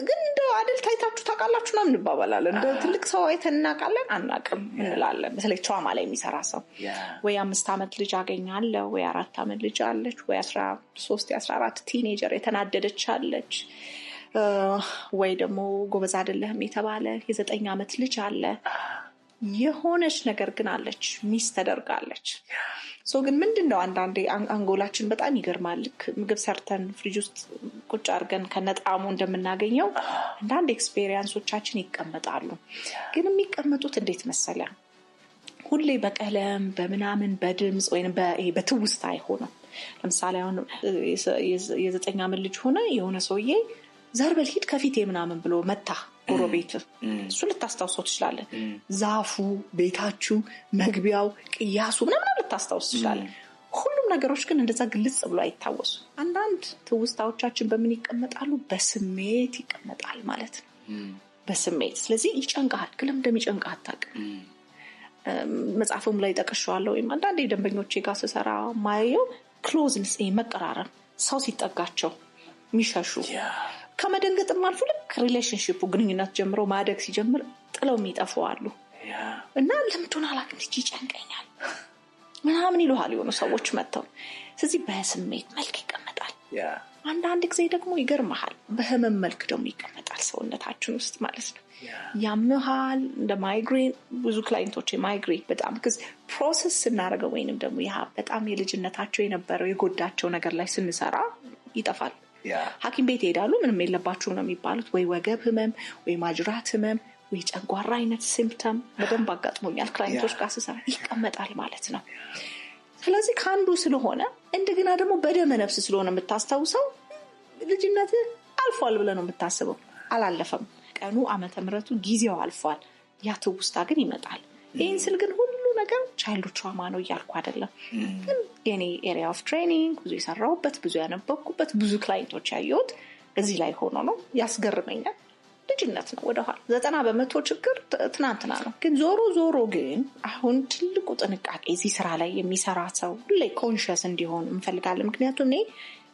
ግን እንደ አደልት አይታችሁ ታውቃላችሁ ነው እንባባላለን። እንደ ትልቅ ሰው አይተን እናውቃለን አናውቅም እንላለን። በተለይ ትራማ ላይ የሚሰራ ሰው ወይ 5 ዓመት ልጅ አገኛለ፣ ወይ 4 ዓመት ልጅ አለች፣ ወይ 13 14 ቲኔጀር የተናደደች አለች፣ ወይ ደግሞ ጎበዝ አይደለህም የተባለ የ9 ዓመት ልጅ አለ። የሆነች ነገር ግን አለች፣ ሚስ ተደርጋለች። ግን ምንድነው አንዳንዴ አንጎላችን በጣም ይገርማል። ልክ ምግብ ሰርተን ፍሪጅ ውስጥ ቁጭ አድርገን ከነጣሙ እንደምናገኘው አንዳንድ ኤክስፔሪየንሶቻችን ይቀመጣሉ። ግን የሚቀመጡት እንዴት መሰለ? ሁሌ በቀለም በምናምን በድምፅ ወይም በትውስታ አይሆንም። ለምሳሌ አሁን የ9 ዓመት ልጅ ሆነ የሆነ ሰውዬ ዘርበል ሂድ ከፊቴ ምናምን ብሎ መታ ጎረቤት፣ እሱ ልታስታውሰው ትችላለህ። ዛፉ፣ ቤታችሁ፣ መግቢያው፣ ቅያሱ ምናምን ልታስታውስ ትችላለህ። ሁሉም ነገሮች ግን እንደዛ ግልጽ ብሎ አይታወሱ። አንዳንድ ትውስታዎቻችን በምን ይቀመጣሉ? በስሜት ይቀመጣል ማለት ነው። በስሜት ስለዚህ ይጨንቃል። ግን እንደሚጨንቃህ አታውቅም። መጽሐፉም ላይ ጠቅሼዋለሁ። ወይም አንዳንድ የደንበኞቼ ጋር ስሰራ ማየው ክሎዝነስ፣ መቀራረብ፣ ሰው ሲጠጋቸው የሚሸሹ ከመደንገጥም አልፎ ልክ ሪሌሽንሺፑ ግንኙነት ጀምሮ ማደግ ሲጀምር ጥለው የሚጠፉ አሉ። እና ለምንድን አላውቅም ይጨንቀኛል ምናምን ይሉሃል የሆኑ ሰዎች መጥተው። ስለዚህ በስሜት መልክ ይቀመጣል። አንዳንድ ጊዜ ደግሞ ይገርመሃል በህመም መልክ ደግሞ ይቀመጣል ሰውነታችን ውስጥ ማለት ነው። ያምሃል እንደ ማይግሬን። ብዙ ክላይንቶች ማይግሬን በጣም ፕሮሰስ ስናደርገው ወይንም ደግሞ ያ በጣም የልጅነታቸው የነበረው የጎዳቸው ነገር ላይ ስንሰራ ይጠፋል። ሐኪም ቤት ይሄዳሉ፣ ምንም የለባችሁም ነው የሚባሉት። ወይ ወገብ ህመም፣ ወይ ማጅራት ህመም፣ ወይ ጨጓራ አይነት ሲምፕተም በደንብ አጋጥሞኛል ክላይንቶች ጋር ስሰራ። ይቀመጣል ማለት ነው። ስለዚህ ከአንዱ ስለሆነ እንደገና ደግሞ በደመ ነፍስ ስለሆነ የምታስታውሰው ልጅነት አልፏል ብለህ ነው የምታስበው። አላለፈም። ቀኑ፣ ዓመተ ምህረቱ፣ ጊዜው አልፏል። ያ ትውስታ ግን ይመጣል። ይህን ስል ግን ሁሉ ነገር ቻይልድ ትራማ ነው እያልኩ አይደለም። ግን የኔ ኤሪያ ኦፍ ትሬኒንግ ብዙ የሰራሁበት፣ ብዙ ያነበብኩበት፣ ብዙ ክላይንቶች ያየሁት እዚህ ላይ ሆኖ ነው። ያስገርመኛል። ልጅነት ነው ወደኋላ 90% ችግር ትናንትና ነው። ግን ዞሮ ግን አሁን ትልቁ ጥንቃቄ እዚህ ስራ ላይ የሚሰራ ሰው ላይ ኮንሽስ እንዲሆን እንፈልጋለን። ምክንያቱም እኔ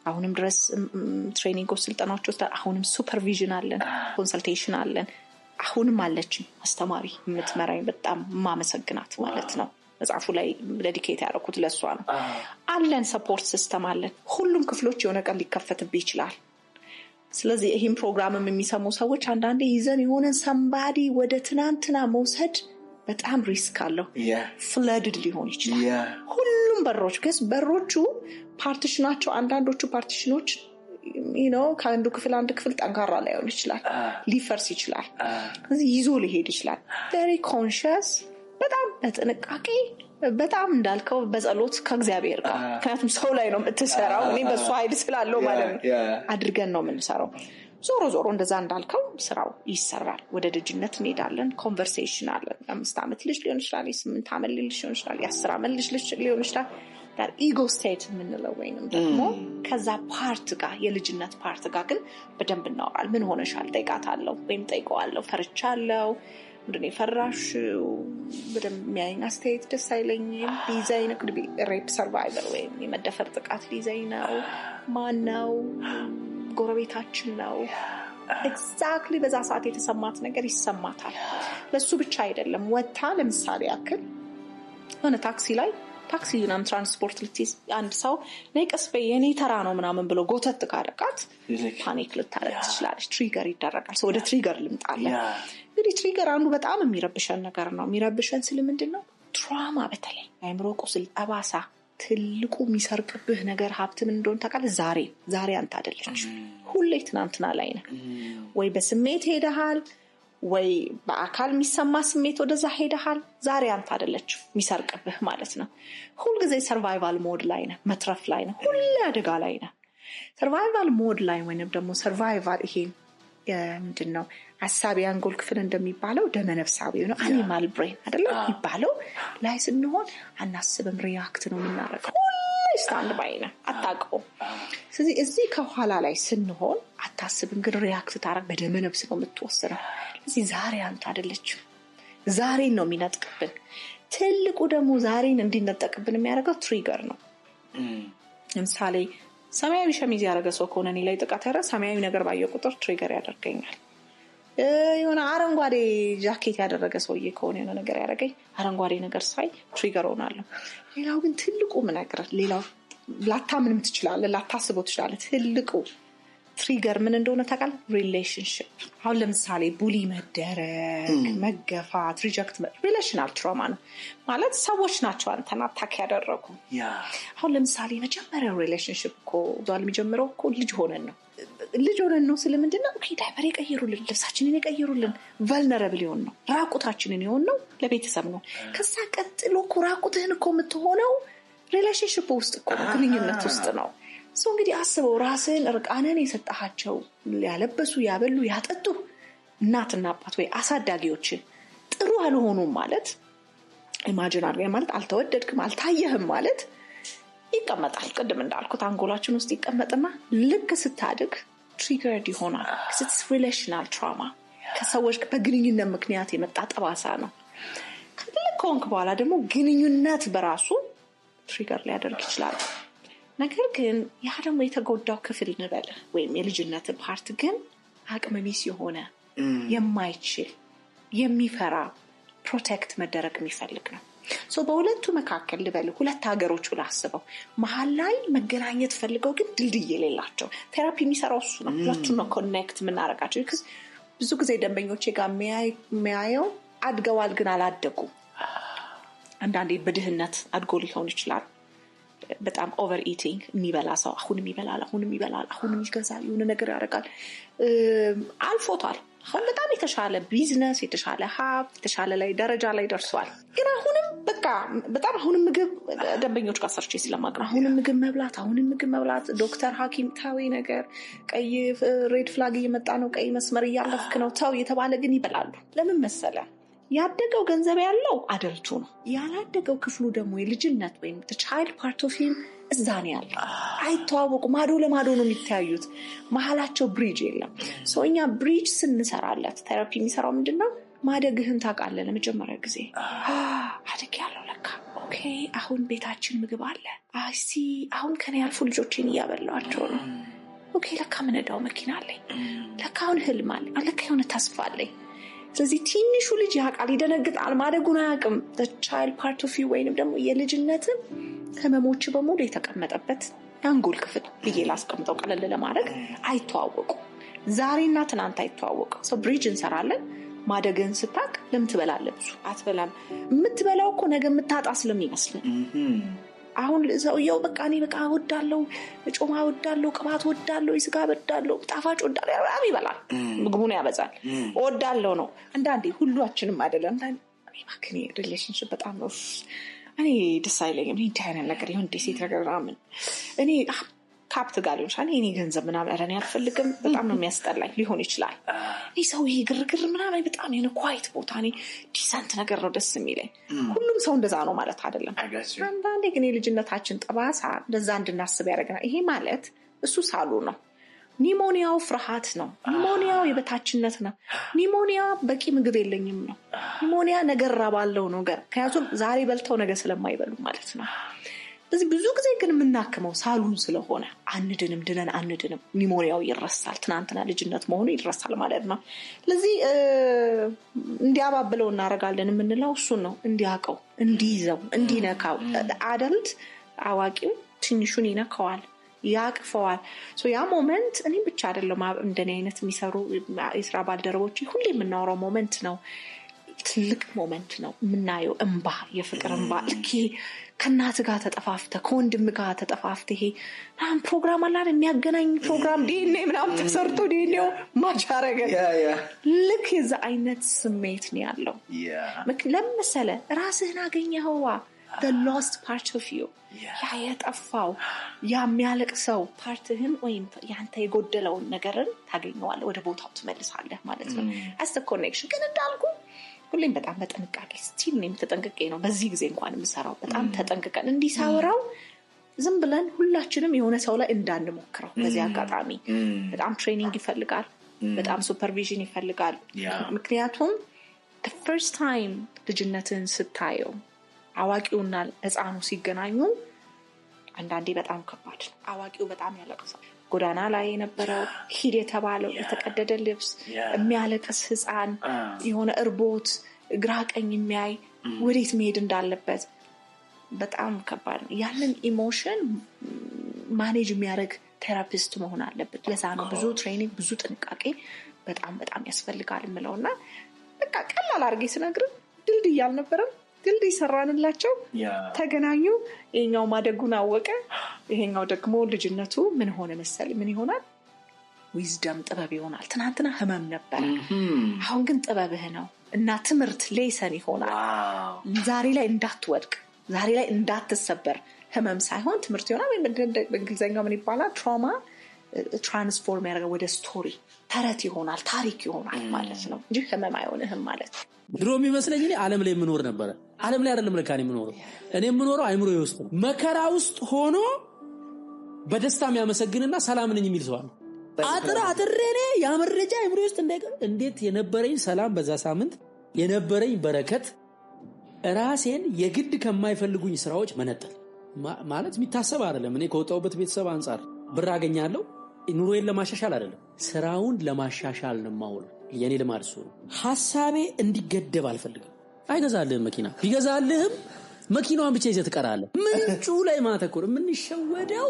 አሁንም ድረስ ትሬኒንጎች ስልጠናዎች ውስጥ አሁንም ሱፐርቪዥን አለን፣ ኮንሰልቴሽን አለን። አሁንም አለችኝ አስተማሪ የምትመራኝ በጣም ማመሰግናት ማለት ነው። መጽሐፉ ላይ ዴዲኬት ያደረኩት ለሷ ነው። አለን ሰፖርት ሲስተም አለን። ሁሉም ክፍሎች የሆነ ቀን ሊከፈትብህ ይችላል። ስለዚህ ይህም ፕሮግራምም የሚሰሙ ሰዎች አንዳንዴ ይዘን የሆነን ሰምባዲ ወደ ትናንትና መውሰድ በጣም ሪስክ አለው። ፍለድድ ሊሆን ይችላል። ሁሉም በሮቹ ፓርቲሽናቸው አንዳንዶቹ ፓርቲሽኖች ከአንዱ ክፍል አንድ ክፍል ጠንካራ ላይሆን ይችላል፣ ሊፈርስ ይችላል። ስለዚህ ይዞ ሊሄድ ይችላል። ቬሪ ኮንሽስ፣ በጣም በጥንቃቄ፣ በጣም እንዳልከው በጸሎት ከእግዚአብሔር ጋር ምክንያቱም ሰው ላይ ነው የምትሰራው። እኔ በሱ ኃይል ስላለው ማለት ነው አድርገን ነው የምንሰራው። ዞሮ እንደዛ እንዳልከው ስራው ይሰራል። ወደ ልጅነት እንሄዳለን። ኮንቨርሴሽን አለን። 5 ዓመት ልጅ ሊሆን ይችላል፣ 8 ዓመት ልጅ ሊሆን ይችላል፣ 10 ዓመት ልጅ ሊሆን ይችላል። ኢጎ ስቴት የምንለው ወይንም ደግሞ ከዛ ፓርት ጋር የልጅነት ፓርት ጋር ግን በደንብ እናወራል። ምን ሆነሻል ጠይቃታለሁ ወይም ጠይቀዋለሁ። ፈርቻለሁ፣ ምንድን ነው የፈራሽው? በደንብ የሚያየኝ አስተያየት ደስ አይለኝም። ሊይዘኝ ነው፣ ሬፕ ሰርቫይቨር ወይም የመደፈር ጥቃት ሊይዘኝ ነው። ማን ነው? ጎረቤታችን ነው። ኤግዛክትሊ በዛ ሰዓት የተሰማት ነገር ይሰማታል። ለሱ ብቻ አይደለም። ወታ ለምሳሌ ያክል ሆነ ታክሲ ምናምን ትራንስፖርት ልትይዝ አንድ ሰው ነይ ቀስ በይ የኔ ተራ ነው ምናምን ብሎ ጎተት ካደረጋት ፓኒክ ልታደርግ ትችላለች። ትሪገር ይደረጋል። ወደ ትሪገር ልምጣለን። እንግዲህ ትሪገር አንዱ በጣም የሚረብሸን ነገር ነው። የሚረብሸን ስል ምንድን ነው? ትራውማ፣ በተለይ አእምሮ ቁስል፣ ጠባሳ። ትልቁ የሚሰርቅብህ ነገር ሀብት ምን እንደሆነ ታውቃለህ? ዛሬ አንተ አይደለች። ሁሌ ትናንትና ላይ ነህ። ወይ በስሜት ሄደሃል፣ ወይ በአካል የሚሰማ ስሜት ወደዛ ሄደሃል። ዛሬ አንተ አይደለች የሚሰርቅብህ ማለት ነው። ሁልጊዜ ሰርቫይቫል ሞድ ላይ ነህ፣ መትረፍ ላይ ነህ፣ ሁሌ አደጋ ላይ ነህ። ሰርቫይቫል ሞድ ላይ ወይንም ደግሞ ሰርቫይቫል ይሄ ምንድን ነው አሳቢ አንጎል ክፍል እንደሚባለው ደመነፍሳዊ ነው፣ አኒማል ብሬን አይደለም የሚባለው ላይ ስንሆን አናስብም፣ ሪያክት ነው የምናደርገው። ስታንድ ባይ ነህ፣ አታውቀውም። ስለዚህ እዚህ ከኋላ ላይ ስንሆን አታስብም፣ ግን ሪያክት ታረግ፣ በደመነፍስ ነው የምትወስነው። ስለዚህ ዛሬ አንተ አይደለችም። ዛሬን ነው የሚነጥቅብን። ትልቁ ደግሞ ዛሬን እንዲነጠቅብን የሚያደርገው ትሪገር ነው። ለምሳሌ ሰማያዊ ሸሚዝ ያደረገ ሰው ከሆነ እኔ ላይ ጥቃት ያደረገ ሰማያዊ ነገር ባየ ቁጥር ትሪገር ያደርገኛል። የሆነ አረንጓዴ ጃኬት ያደረገ ሰውዬ ከሆነ የሆነ ነገር ያደረገኝ አረንጓዴ ነገር ሳይ ትሪገር ሆናለሁ። ሌላው ግን ትልቁ ምነግርህ፣ ሌላው ላታምንም ትችላለህ፣ ላታስበው ትችላለህ። ትልቁ ትሪገር ምን እንደሆነ ታውቃለህ? ሪሌሽንሽፕ። አሁን ለምሳሌ ቡሊ መደረግ፣ መገፋት፣ ሪጀክት ሪሌሽናል ትራውማ ነው ማለት ሰዎች ናቸው አንተን አታክ ያደረጉ። አሁን ለምሳሌ መጀመሪያው ሪሌሽንሽፕ እኮ ዛል የሚጀምረው እኮ ልጅ ሆነን ነው። ስለምንድን ነው? ዳይፐር የቀይሩልን፣ ልብሳችንን የቀይሩልን፣ ቨልነረብል የሆን ነው፣ ራቁታችንን የሆን ነው ለቤተሰብ ነው። ከዛ ቀጥሎ እኮ ራቁትህን እኮ የምትሆነው ሪሌሽንሽፕ ውስጥ እኮ ነው፣ ግንኙነት ውስጥ ነው። ሰው እንግዲህ አስበው፣ ራስን እርቃንን የሰጣቸው ያለበሱ፣ ያበሉ፣ ያጠጡ እናትና አባት ወይ አሳዳጊዎችን ጥሩ አልሆኑም ማለት ኢማጂን አድርገን ማለት አልተወደድክም፣ አልታየህም ማለት ይቀመጣል። ቅድም እንዳልኩት አንጎላችን ውስጥ ይቀመጥና ልክ ስታድግ ትሪገርድ ይሆናል። it's relational trauma ከሰዎች በግንኙነት ምክንያት የመጣ ጠባሳ ነው። ከትልቅ ከሆንክ በኋላ ደግሞ ግንኙነት በራሱ ትሪገር ሊያደርግ ይችላል። ነገር ግን ያ ደግሞ የተጎዳው ክፍል እንበል ወይም የልጅነት ፓርት ግን አቅመ ቢስ የሆነ የማይችል የሚፈራ ፕሮቴክት መደረግ የሚፈልግ ነው። በሁለቱ መካከል ልበል ሁለት ሀገሮች ላስበው መሀል ላይ መገናኘት ፈልገው ግን ድልድይ የሌላቸው ቴራፒ የሚሰራው እሱ ነው። ሁለቱን ነው ኮኔክት የምናደርጋቸው። ብዙ ጊዜ ደንበኞቼ ጋር የሚያየው አድገዋል ግን አላደጉም። አንዳንዴ በድህነት አድጎ ሊሆን ይችላል። በጣም ኦቨር ኢቲንግ የሚበላ ሰው አሁንም ይበላል፣ አሁንም ይገዛል፣ የሆነ ነገር ያደርጋል። አልፎታል። አሁን በጣም የተሻለ ቢዝነስ፣ የተሻለ ሀብት፣ የተሻለ ላይ ደረጃ ላይ ደርሷል። ግን አሁንም በቃ በጣም አሁንም ምግብ ደንበኞች ጋር ሰርቼ ስለማቅረብ አሁንም ምግብ መብላት ዶክተር ሐኪም ታዊ ነገር ቀይ ሬድ ፍላግ እየመጣ ነው፣ ቀይ መስመር እያለፍክ ነው ተው የተባለ ግን ይበላሉ። ለምን መሰለ? ያደገው ገንዘብ ያለው አደልቱ ነው። ያላደገው ክፍሉ ደግሞ የልጅነት ወይም ቻይልድ ፓርት ኦፍ ሂም እዛ ነው ያለው። አይተዋወቁ፣ ማዶ ለማዶ ነው የሚተያዩት። መሀላቸው ብሪጅ የለም። ሰው እኛ ብሪጅ ስንሰራለት ቴራፒ የሚሰራው ምንድነው? ማደግህን ታውቃለህ። ለመጀመሪያ ጊዜ አደግ ያለው ለካ ኦኬ፣ አሁን ቤታችን ምግብ አለ። አሲ አሁን ከኔ ያልፉ ልጆችን እያበላኋቸው ነው። ኦኬ፣ ለካ ምነዳው መኪና አለኝ። ለካ አሁን ህልም አለኝ። ለካ የሆነ ተስፋ አለኝ። ስለዚህ ትንሹ ልጅ ያውቃል፣ ይደነግጣል። ማደጉን አያውቅም። ቻይልድ ፓርት ኦፍ ዩ ወይንም ደግሞ የልጅነትን ህመሞች በሙሉ የተቀመጠበት የአንጎል ክፍል ብዬ ላስቀምጠው ቀለል ለማድረግ። አይተዋወቁ፣ ዛሬና ትናንት አይተዋወቁ። ሰው ብሪጅ እንሰራለን። ማደግን ስታቅ ለምን ትበላለህ? ብዙ አትበላም። የምትበላው እኮ ነገ የምታጣ ስለሚመስልን አሁን ሰውየው በቃ እኔ በቃ ወዳለው ጮማ ወዳለው ቅባት ወዳለው ይስጋ ወዳለው ጣፋጭ ወዳለው ይበላል። ምግቡን ያበዛል። ወዳለው ነው። አንዳንዴ ሁላችንም አይደለም። አንዳንዴ እኔ ማከኔ ሪሌሽንሺፕ በጣም ነው እኔ ደስ አይለኝም። እንዴ አይነት ነገር ይሁን ዲሲት ነገር ምናምን እኔ ካፕት ጋር ሊሆን ይችላል። እኔ ገንዘብ ምናምን እኔ አልፈልግም። በጣም ነው የሚያስጠላኝ ሊሆን ይችላል። እኔ ሰው ይሄ ግርግር ምናምን በጣም የሆነ ኳይት ቦታ እኔ ዲሰንት ነገር ነው ደስ የሚለኝ። ሁሉም ሰው እንደዛ ነው ማለት አይደለም። አንዳንዴ ግን የልጅነታችን ጠባሳ እንደዛ እንድናስብ ያደርገናል። ይሄ ማለት እሱ ሳሉ ነው። ኒሞኒያው ፍርሃት ነው። ኒሞኒያው የበታችነት ነው። ኒሞኒያ በቂ ምግብ የለኝም ነው። ኒሞኒያ ነገር ራባለው ነው። ምክንያቱም ዛሬ በልተው ነገር ስለማይበሉ ማለት ነው። ስለዚህ ብዙ ጊዜ ግን የምናክመው ሳሉን ስለሆነ አንድንም ድነን አንድንም። ኒሞኒያው ይረሳል። ትናንትና ልጅነት መሆኑ ይረሳል ማለት ነው። ስለዚህ እንዲያባብለው እናደርጋለን የምንለው እሱን ነው። እንዲያውቀው፣ እንዲይዘው፣ እንዲነካው። አደልት አዋቂው ትንሹን ይነካዋል፣ ያቅፈዋል። ያ ሞመንት እኔም ብቻ አይደለም እንደኔ አይነት የሚሰሩ የስራ ባልደረቦች ሁሌ የምናወራው ሞመንት ነው። ትልቅ ሞመንት ነው የምናየው። እንባ፣ የፍቅር እንባ። ልክ ከእናት ጋር ተጠፋፍተ ከወንድም ጋር ተጠፋፍተ ይሄ ምናምን ፕሮግራም አላል የሚያገናኝ ፕሮግራም ዲኤንኤ ምናምን ተሰርቶ ዲኤንኤው ማች አረገ። ልክ የዛ አይነት ስሜት ነው ያለው። ለምን መሰለህ? ራስህን አገኘኸዋ። the lost part of you ያ የጠፋው ያ የሚያለቅሰው ፓርትህን ወይም ያንተ የጎደለውን ነገርን ታገኘዋለህ፣ ወደ ቦታው ትመልሳለህ ማለት ነው። as the connection ግን እንዳልኩ ሁሌም በጣም በጥንቃቄ ስቲል ነው ተጠንቅቄ ነው በዚህ ጊዜ እንኳን የምሰራው። በጣም ተጠንቅቀን እንዲሳወራው ዝም ብለን ሁላችንም የሆነ ሰው ላይ እንዳንሞክረው። በዚህ አጋጣሚ በጣም ትሬኒንግ ይፈልጋል፣ በጣም ሱፐርቪዥን ይፈልጋል። ምክንያቱም the first time ልጅነትን ስታየው አዋቂውና ህፃኑ ሲገናኙ አንዳንዴ በጣም ከባድ ነው። አዋቂው በጣም ያለቅሳል። ጎዳና ላይ የነበረው ሂድ የተባለው የተቀደደ ልብስ የሚያለቅስ ህፃን የሆነ እርቦት ግራ ቀኝ የሚያይ ወዴት መሄድ እንዳለበት በጣም ከባድ ነው። ያንን ኢሞሽን ማኔጅ የሚያደርግ ቴራፒስት መሆን አለበት። ለዛ ነው ብዙ ትሬኒንግ ብዙ ጥንቃቄ በጣም በጣም ያስፈልጋል የምለውና በቃ ቀላል አድርጌ ስነግርህ ድልድይ አልነበረም። ድልድይ ሰራንላቸው፣ ተገናኙ። ይሄኛው ማደጉን አወቀ፣ ይሄኛው ደግሞ ልጅነቱ ምን ሆነ መሰል ምን ይሆናል? ዊዝደም ጥበብ ይሆናል። ትናንትና ህመም ነበር፣ አሁን ግን ጥበብህ ነው እና ትምህርት ሌሰን ይሆናል። ዛሬ ላይ እንዳትወድቅ፣ ዛሬ ላይ እንዳትሰበር ህመም ሳይሆን ትምህርት ይሆናል። ወይም በእንግሊዝኛው ምን ይባላል? ትራውማ ትራንስፎርም ያደርጋል ወደ ስቶሪ፣ ተረት ይሆናል፣ ታሪክ ይሆናል ማለት ነው እንጂ ህመም አይሆንህም ማለት ነው። ድሮ የሚመስለኝ እኔ ዓለም ላይ የምኖር ነበር። ዓለም ላይ አይደለም ለካ የምኖረው። እኔ የምኖረው አይምሮዬ ውስጥ ነው። መከራ ውስጥ ሆኖ በደስታ የሚያመሰግንና ሰላም ነኝ የሚል ሰው አለ። አጥሬ እኔ ያመረጃ አይምሮዬ ውስጥ እንዴት የነበረኝ ሰላም በዛ ሳምንት የነበረኝ በረከት ራሴን የግድ ከማይፈልጉኝ ስራዎች መነጠል ማለት የሚታሰብ አይደለም። እኔ ከወጣሁበት ቤተሰብ አንፃር ብር አገኛለሁ ኑሮዬን ለማሻሻል አይደለም፣ ስራውን ለማሻሻል ነው የማውለው። የኔ ልማድ እሱ ነው። ሐሳቤ እንዲገደብ አልፈልግም። አይገዛልህም መኪና ቢገዛልህም መኪናዋን ብቻ ይዘህ ትቀራለህ። ምንጩ ላይ ማተኮር የምንሸወደው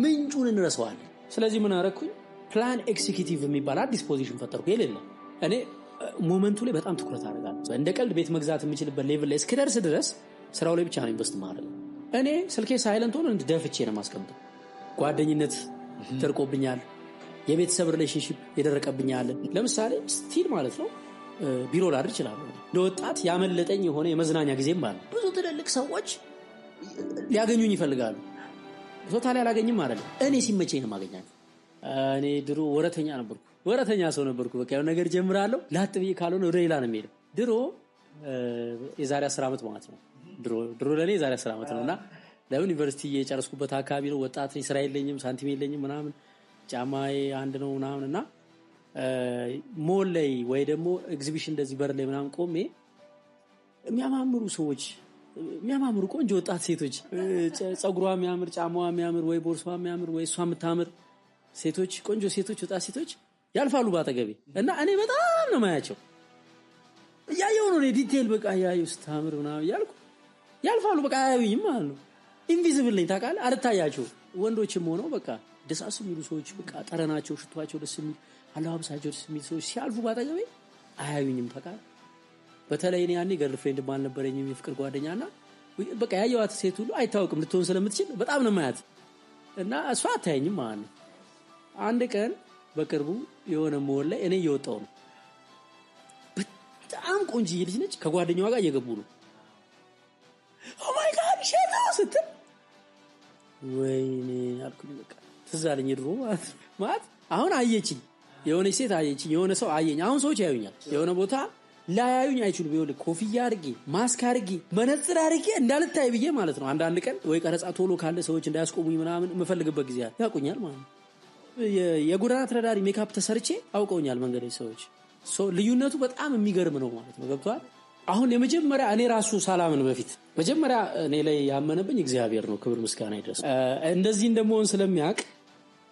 ምንጩን እንረሳዋለን። ስለዚህ ምን አደረኩኝ? ፕላን ኤክዚኪዩቲቭ የሚባል አዲስ ፖዚሽን ፈጠርኩ። የሌለ እኔ ሞመንቱ ላይ በጣም ትኩረት አደርጋለሁ። እንደ ቀልድ ቤት መግዛት የምችልበት ሌቭል ላይ እስክደርስ ድረስ ስራው ላይ ብቻ ነው ኢንቨስት ማድረግ። እኔ ስልኬ ሳይለንት ሆኖ ደፍቼ ነው የማስቀምጠው። ጓደኝነት ተርቆብኛል፣ የቤተሰብ ሪሌሽንሺፕ የደረቀብኛል። ለምሳሌ ስቲል ማለት ነው ቢሮ ላድር እችላለሁ። ለወጣት ያመለጠኝ የሆነ የመዝናኛ ጊዜም አለ። ብዙ ትልልቅ ሰዎች ሊያገኙኝ ይፈልጋሉ። ቶታሊ አላገኝም አይደለም፣ እኔ ሲመቸኝ ነው የማገኛቸው። እኔ ድሮ ወረተኛ ሰው ነበርኩ። በቃ የሆነ ነገር ጀምራለሁ ላጥ ብዬ ካልሆነ ወደ ሌላ ነው የምሄደው። ድሮ የዛሬ 10 ዓመት ማለት ነው። ድሮ ለኔ የዛሬ 10 ዓመት ነውና ለምን ዩኒቨርሲቲ የጨረስኩበት አካባቢ ነው። ወጣት ነኝ፣ ስራ የለኝም፣ ሳንቲም የለኝም ምናምን ጫማዬ አንድ ነው ምናምንና ሞል ላይ ወይ ደግሞ ኤግዚቢሽን እንደዚህ በር ላይ ምናምን ቆሜ የሚያማምሩ ሰዎች የሚያማምሩ ቆንጆ ወጣት ሴቶች ጸጉሯ የሚያምር ጫማዋ የሚያምር ወይ ቦርሷ የሚያምር ወይ እሷ የምታምር ሴቶች ቆንጆ ሴቶች ወጣት ሴቶች ያልፋሉ ባጠገቤ እና እኔ በጣም ነው ማያቸው ያየው ነው ዲቴል በቃ ያየው ስታምር ምናምን ያልኩ ያልፋሉ በቃ ያዩኝም ማለት ነው። ኢንቪዚብል ነኝ ታውቃለህ፣ አልታያቸው ወንዶችም ሆነው በቃ ደሳስ የሚሉ ሰዎች በቃ ጠረናቸው ሽቷቸው ደስ የሚል አለባበሳቸው ደስ የሚል ሰዎች ሲያልፉ ባጠገቤ አያዩኝም ታውቃለህ። በተለይ እኔ ያኔ ገርልፍሬንድ አልነበረኝም የፍቅር ጓደኛና በቃ ያየዋት ሴት ሁሉ አይታወቅም ልትሆን ስለምትችል በጣም ነው ማያት እና እሷ አታየኝም ማለት ነው። አንድ ቀን በቅርቡ የሆነ ሞል ላይ እኔ እየወጣሁ ነው። በጣም ቆንጆዬ ልጅ ነች፣ ከጓደኛዋ ጋር እየገቡ ነው። ኦ ማይ ጋድ ሼታ ስትል ወይኔ አልኩኝ። በቃ ትዝ አለኝ ድሮ ማለት አሁን አየችኝ፣ የሆነች ሴት አየችኝ፣ የሆነ ሰው አየኝ። አሁን ሰዎች ያዩኛል የሆነ ቦታ ላያዩኝ አይችሉም። ቢሆን ኮፍያ አድርጌ ማስክ አድርጌ መነጽር አድርጌ እንዳልታይ ብዬ ማለት ነው። አንዳንድ ቀን ወይ ቀረጻ ቶሎ ካለ ሰዎች እንዳያስቆሙኝ ምናምን የምፈልግበት ጊዜ ያውቁኛል ማለት ነው። የጎዳና ተዳዳሪ ሜካፕ ተሰርቼ አውቀውኛል መንገድ ሰዎች። ልዩነቱ በጣም የሚገርም ነው ማለት ነው። ገብቷል። አሁን የመጀመሪያ እኔ ራሱ ሳላምን በፊት መጀመሪያ እኔ ላይ ያመነብኝ እግዚአብሔር ነው። ክብር ምስጋና ይድረስ። እንደዚህ እንደመሆን ስለሚያውቅ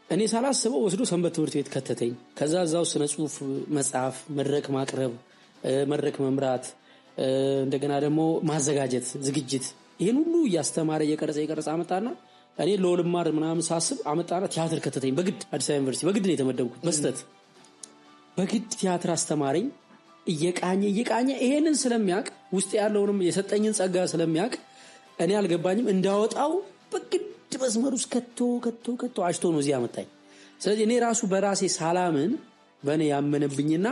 እኔ ሳላስበው ወስዶ ሰንበት ትምህርት ቤት ከተተኝ። ከዛ እዛው ስነ ጽሁፍ መጽሐፍ፣ መድረክ ማቅረብ፣ መድረክ መምራት፣ እንደገና ደግሞ ማዘጋጀት ዝግጅት፣ ይሄን ሁሉ እያስተማረ እየቀረጸ አመጣና እኔ ለወልማር ምናምን ሳስብ አመጣና ቲያትር ከተተኝ በግድ አዲስ አበባ ዩኒቨርሲቲ በግድ ነው የተመደብኩት። በስተት በግድ ቲያትር አስተማረኝ። እየቃኘ ይሄንን ስለሚያውቅ ውስጥ ያለውንም የሰጠኝን ጸጋ ስለሚያውቅ እኔ አልገባኝም እንዳወጣው በግድ መስመር ውስጥ ከቶ አሽቶ ነው እዚህ አመጣኝ። ስለዚህ እኔ ራሱ በራሴ ሳላምን በእኔ ያመነብኝና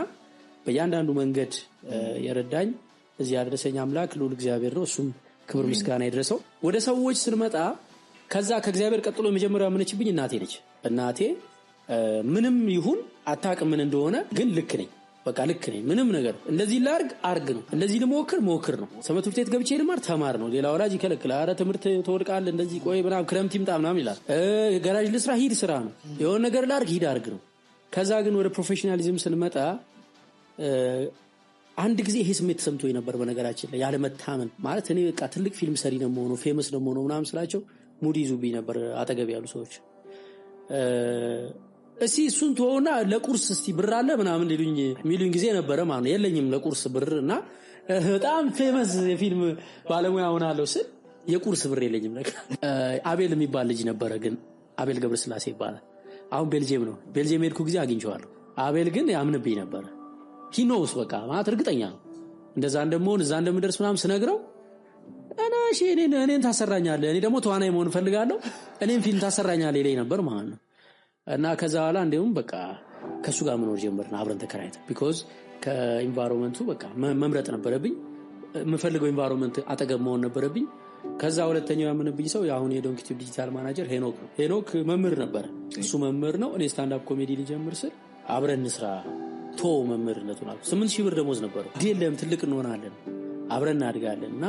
በእያንዳንዱ መንገድ የረዳኝ እዚህ ያደረሰኝ አምላክ ልዑል እግዚአብሔር ነው። እሱም ክብር ምስጋና ይድረሰው። ወደ ሰዎች ስንመጣ ከዛ ከእግዚአብሔር ቀጥሎ የመጀመሪያው ያመነችብኝ እናቴ ነች። እናቴ ምንም ይሁን አታውቅም ምን እንደሆነ፣ ግን ልክ ነኝ በቃ ልክ ነኝ። ምንም ነገር እንደዚህ አርግ ነው፣ እንደዚህ ልሞክር ነው። ሰንበት ትምህርት ቤት ገብቼ ልማር ተማር ነው። ሌላ ወላጅ ይከለክላል። ኧረ ትምህርት ትወድቃለህ፣ እንደዚህ ቆይ ምናምን ክረምት ይምጣ ምናምን ይላል። ገራጅ ልስራ፣ ሂድ ስራ ነው። የሆነ ነገር ሂድ አርግ ነው። ከዛ ግን ወደ ፕሮፌሽናሊዝም ስንመጣ አንድ ጊዜ ይሄ ስሜት ተሰምቶኝ ነበር። በነገራችን ላይ ያለ መታመን ማለት እኔ በቃ ትልቅ ፊልም ሰሪ ነው የምሆነው ፌመስ ነው የምሆነው ምናምን ስላቸው ሙድ ይዙብኝ ነበር አጠገብ ያሉ ሰዎች። እስቲ እሱን ተወውና ለቁርስ እስቲ ብር አለ ምናምን የሚሉኝ ጊዜ ነበረ ማለት ነው። የለኝም ለቁርስ ብር እና በጣም ፌመስ የፊልም ባለሙያ ሆናለሁ ስል የቁርስ ብር የለኝም። አቤል የሚባል ልጅ ነበረ፣ ግን አቤል ገብረስላሴ ይባላል። አሁን ቤልጂየም ነው። ቤልጂየም ሄድኩ ጊዜ አግኝቼዋለሁ። አቤል ግን ያምንብኝ ነበረ። ሂኖስ በቃ ማለት እርግጠኛ ነው እንደዛ እንደምሆን እዛ እንደምደርስ ምናምን ስነግረው እኔን ታሰራኛለህ፣ እኔ ደግሞ ተዋናይ መሆን እፈልጋለሁ፣ እኔም ፊልም ታሰራኛለህ ይለኝ ነበር ማለት ነው። እና ከዛ በኋላ እንደውም በቃ ከሱ ጋር መኖር ጀመርን አብረን ተከራይተን። ቢኮዝ ከኢንቫይሮንመንቱ በቃ መምረጥ ነበረብኝ። የምፈልገው ኢንቫይሮንመንት አጠገብ መሆን ነበረብኝ። ከዛ ሁለተኛው ያመነብኝ ሰው የአሁን የዶንኪ ቲዩብ ዲጂታል ማናጀር ሄኖክ ነው። ሄኖክ መምህር ነበረ። እሱ መምህር ነው። እኔ ስታንድ አፕ ኮሜዲ ሊጀምር ስል አብረን እንስራ መምህርነቱን አልኩ። 8000 ብር ደሞዝ ነበረው። ዲለም ትልቅ እንሆናለን አብረን እናድጋለን እና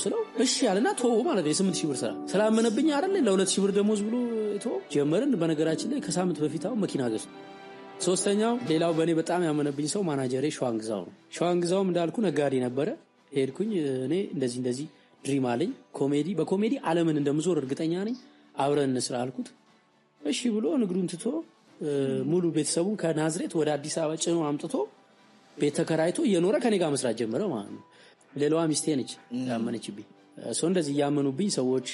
ስለው እሺ ያለና ማለት ነው። የ8000 ብር ስራ ስላመነብኝ አይደል ለ2000 ብር ደሞዝ ብሎ ጀመርን። በነገራችን ላይ ከሳምንት በፊት መኪና ገዝቶ። ሶስተኛው ሌላው በእኔ በጣም ያመነብኝ ሰው ማናጀሬ ሸዋንግዛው ነው። ሸዋንግዛውም እንዳልኩ ነጋዴ ነበረ። ሄድኩኝ እኔ እንደዚህ ድሪም አለኝ በኮሜዲ ዓለምን እንደምዞር እርግጠኛ ነኝ፣ አብረን እንስራ አልኩት። እሺ ብሎ ንግዱን ትቶ ሙሉ ቤተሰቡን ከናዝሬት ወደ አዲስ አበባ ጭኖ አምጥቶ ቤት ተከራይቶ እየኖረ ከኔ ጋር መስራት ጀመረ ማለት ነው። ሌላዋ ሚስቴ ነች ያመነችብኝ። እንደዚህ ያመኑብኝ ሰዎች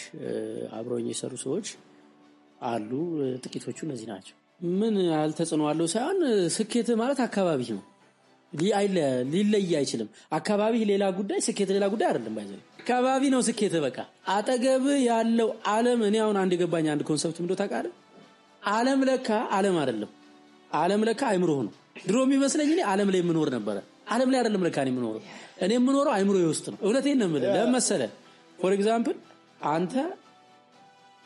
አብረውኝ የሰሩ ሰዎች አሉ። ጥቂቶቹ እነዚህ ናቸው። ምን ያልተጽኖ አለው ሳይሆን ስኬት ማለት አካባቢ ነው። ሊለይ አይችልም። አካባቢ ሌላ ጉዳይ፣ ስኬት ሌላ ጉዳይ አይደለም። ባይዘው አካባቢ ነው ስኬት። በቃ አጠገብ ያለው ዓለም። እኔ አሁን አንድ የገባኝ አንድ ኮንሰፕት ምንድነው ታውቃለህ? ዓለም ለካ ዓለም አይደለም። ዓለም ለካ አይምሮህ ነው። ድሮ የሚመስለኝ እኔ ዓለም ላይ የምኖር ነበረ። ዓለም ላይ አይደለም ለካ እኔ የምኖረው። እኔ የምኖረው አይምሮዬ ውስጥ ነው። እውነቴን ነው የምልህ። ለምን መሰለህ? ፎር ኤግዛምፕል አንተ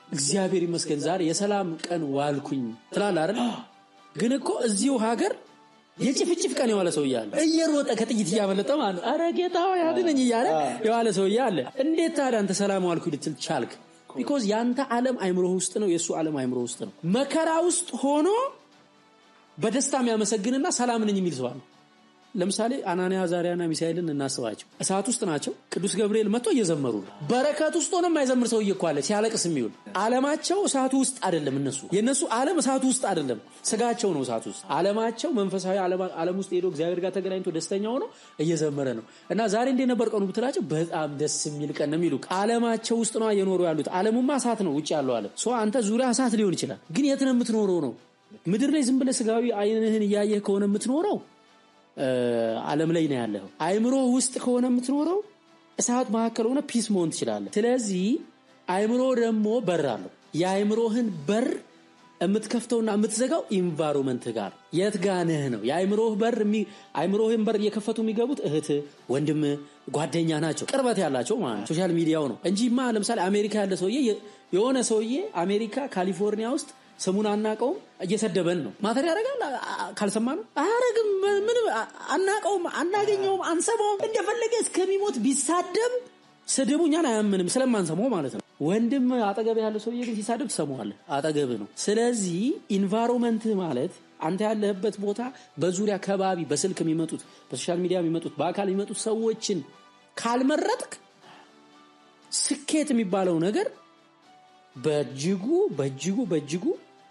እግዚአብሔር ይመስገን ዛሬ የሰላም ቀን ዋልኩኝ ትላለህ አይደል? ግን እኮ እዚሁ ሀገር የጭፍጭፍ ቀን የዋለ ሰው እያለ እየሮጠ ከጥይት እያመለጠ ማለት አረ ጌታው ያድነኝ እያለ የዋለ ሰው እያለ እንዴት ታዲያ አንተ ሰላም ዋልኩ ልትል ቻልክ? ቢኮዝ ያንተ ዓለም አይምሮ ውስጥ ነው፣ የሱ ዓለም አይምሮ ውስጥ ነው። መከራ ውስጥ ሆኖ በደስታ የሚያመሰግንና ሰላም ነኝ የሚል ሰው አለ። ለምሳሌ አናንያ አዛርያና ሚሳኤልን እናስባቸው። እሳት ውስጥ ናቸው። ቅዱስ ገብርኤል መጥቶ እየዘመሩ ነው። በረከት ውስጥ ሆነ የማይዘምር ሰው እኮ አለ ሲያለቅስ የሚውል። ዓለማቸው እሳቱ ውስጥ አይደለም። የነሱ ዓለም እሳቱ ውስጥ አይደለም፣ ስጋቸው ነው እሳቱ ውስጥ። ዓለማቸው መንፈሳዊ ዓለም ውስጥ ሄዶ እግዚአብሔር ጋር ተገናኝቶ ደስተኛ ሆኖ እየዘመረ ነው። እና ዛሬ እንዴት ነበር ቀኑ ብትላቸው በጣም ደስ የሚል ቀን ነው የሚሉ። ዓለማቸው ውስጥ ነው እየኖሩ ያሉት። ዓለሙማ እሳት ነው ውጭ ያለው ዓለም። አንተ ዙሪያ እሳት ሊሆን ይችላል፣ ግን የት ነው የምትኖረው ነው? ምድር ላይ ዝም ብለህ ስጋዊ አይንህን እያየህ ከሆነ የምትኖረው ዓለም ላይ ነው ያለው። አይምሮ ውስጥ ከሆነ የምትኖረው እሳት መካከል ሆነ ፒስ መሆን ትችላለህ። ስለዚህ አይምሮ ደግሞ በር አለው። የአይምሮህን በር የምትከፍተውና የምትዘጋው ኢንቫይሮንመንት ጋር የት ጋነህ ነው። አይምሮህን በር እየከፈቱ የሚገቡት እህት፣ ወንድም፣ ጓደኛ ናቸው፣ ቅርበት ያላቸው ማለት ነው። ሶሻል ሚዲያው ነው እንጂማ ለምሳሌ አሜሪካ ያለ ሰውዬ የሆነ ሰውዬ አሜሪካ ካሊፎርኒያ ውስጥ ስሙን አናቀውም እየሰደበን ነው። ማተር ያደርጋል ካልሰማ ነው አያረግም። ምንም አናቀውም፣ አናገኘውም፣ አንሰማውም። እንደፈለገ እስከሚሞት ቢሳደብ ስድቡ እኛን አያምንም ስለማንሰማው ማለት ነው። ወንድም አጠገብ ያለ ሰውዬ ግን ሲሳደብ ትሰማዋለህ፣ አጠገብ ነው። ስለዚህ ኢንቫይሮንመንት ማለት አንተ ያለህበት ቦታ በዙሪያ ከባቢ በስልክ የሚመጡት በሶሻል ሚዲያ የሚመጡት በአካል የሚመጡት ሰዎችን ካልመረጥክ ስኬት የሚባለው ነገር በእጅጉ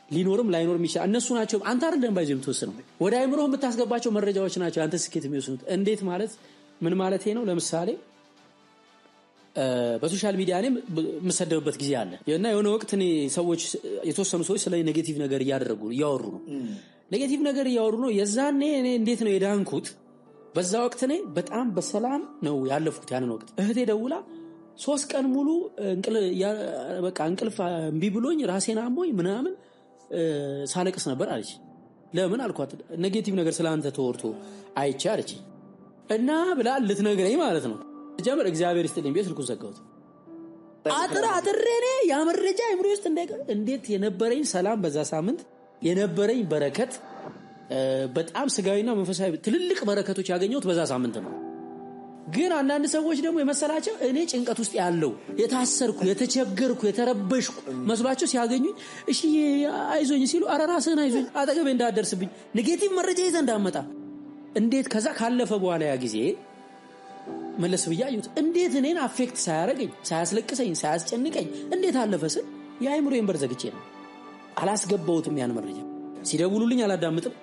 ሊኖርም ላይኖርም ይችላል። እነሱ ናቸው አንተ አይደለም ባይዘም ተወሰነው ወደ አይምሮህ የምታስገባቸው መረጃዎች ናቸው አንተ ስኬት የሚወስኑት። እንዴት ማለት ምን ማለት ነው? ለምሳሌ በሶሻል ሚዲያ ላይ የምሰደብበት ጊዜ አለ እና የሆነ ወቅት እኔ የተወሰኑ ሰዎች ስለ ኔጌቲቭ ነገር እያወሩ ነው። ኔጌቲቭ ነገር እያወሩ ነው። የዛኔ እኔ እንዴት ነው የዳንኩት? በዛ ወቅት እኔ በጣም በሰላም ነው ያለፍኩት ያንን ወቅት። እህቴ ደውላ 3 ቀን ሙሉ እንቅልፍ እምቢ ብሎኝ ራሴን አሞኝ ምናምን ሳለቅስ ነበር አለች። ለምን አልኳት። ኔጌቲቭ ነገር ስለአንተ ተወርቶ አይቼ አለች እና ብላ ልትነግረኝ ማለት ነው። ጀመር እግዚአብሔር ይስጥልኝ ቤት ስልኩን ዘጋሁት። አጥሬኔ ያ መረጃ አይምሮ ውስጥ እንዴት የነበረኝ ሰላም በዛ ሳምንት የነበረኝ በረከት በጣም ስጋዊና መንፈሳዊ ትልልቅ በረከቶች ያገኘሁት በዛ ሳምንት ነው። ግን አንዳንድ ሰዎች ደግሞ የመሰላቸው እኔ ጭንቀት ውስጥ ያለው የታሰርኩ የተቸገርኩ የተረበሽኩ መስሏቸው ሲያገኙኝ እሺ አይዞኝ ሲሉ ኧረ ራስህን አይዞኝ አጠገቤ እንዳደርስብኝ ኔጌቲቭ መረጃ ይዘህ እንዳመጣ እንዴት ከዛ ካለፈ በኋላ ያ ጊዜ መለስ ብያዩት እንዴት እኔን አፌክት ሳያረገኝ ሳያስለቅሰኝ ሳያስጨንቀኝ እንዴት አለፈ ስል የአይምሮዬን በር ዘግቼ ነው አላስገባሁትም። ያን መረጃ ሲደውሉልኝ አላዳምጥም።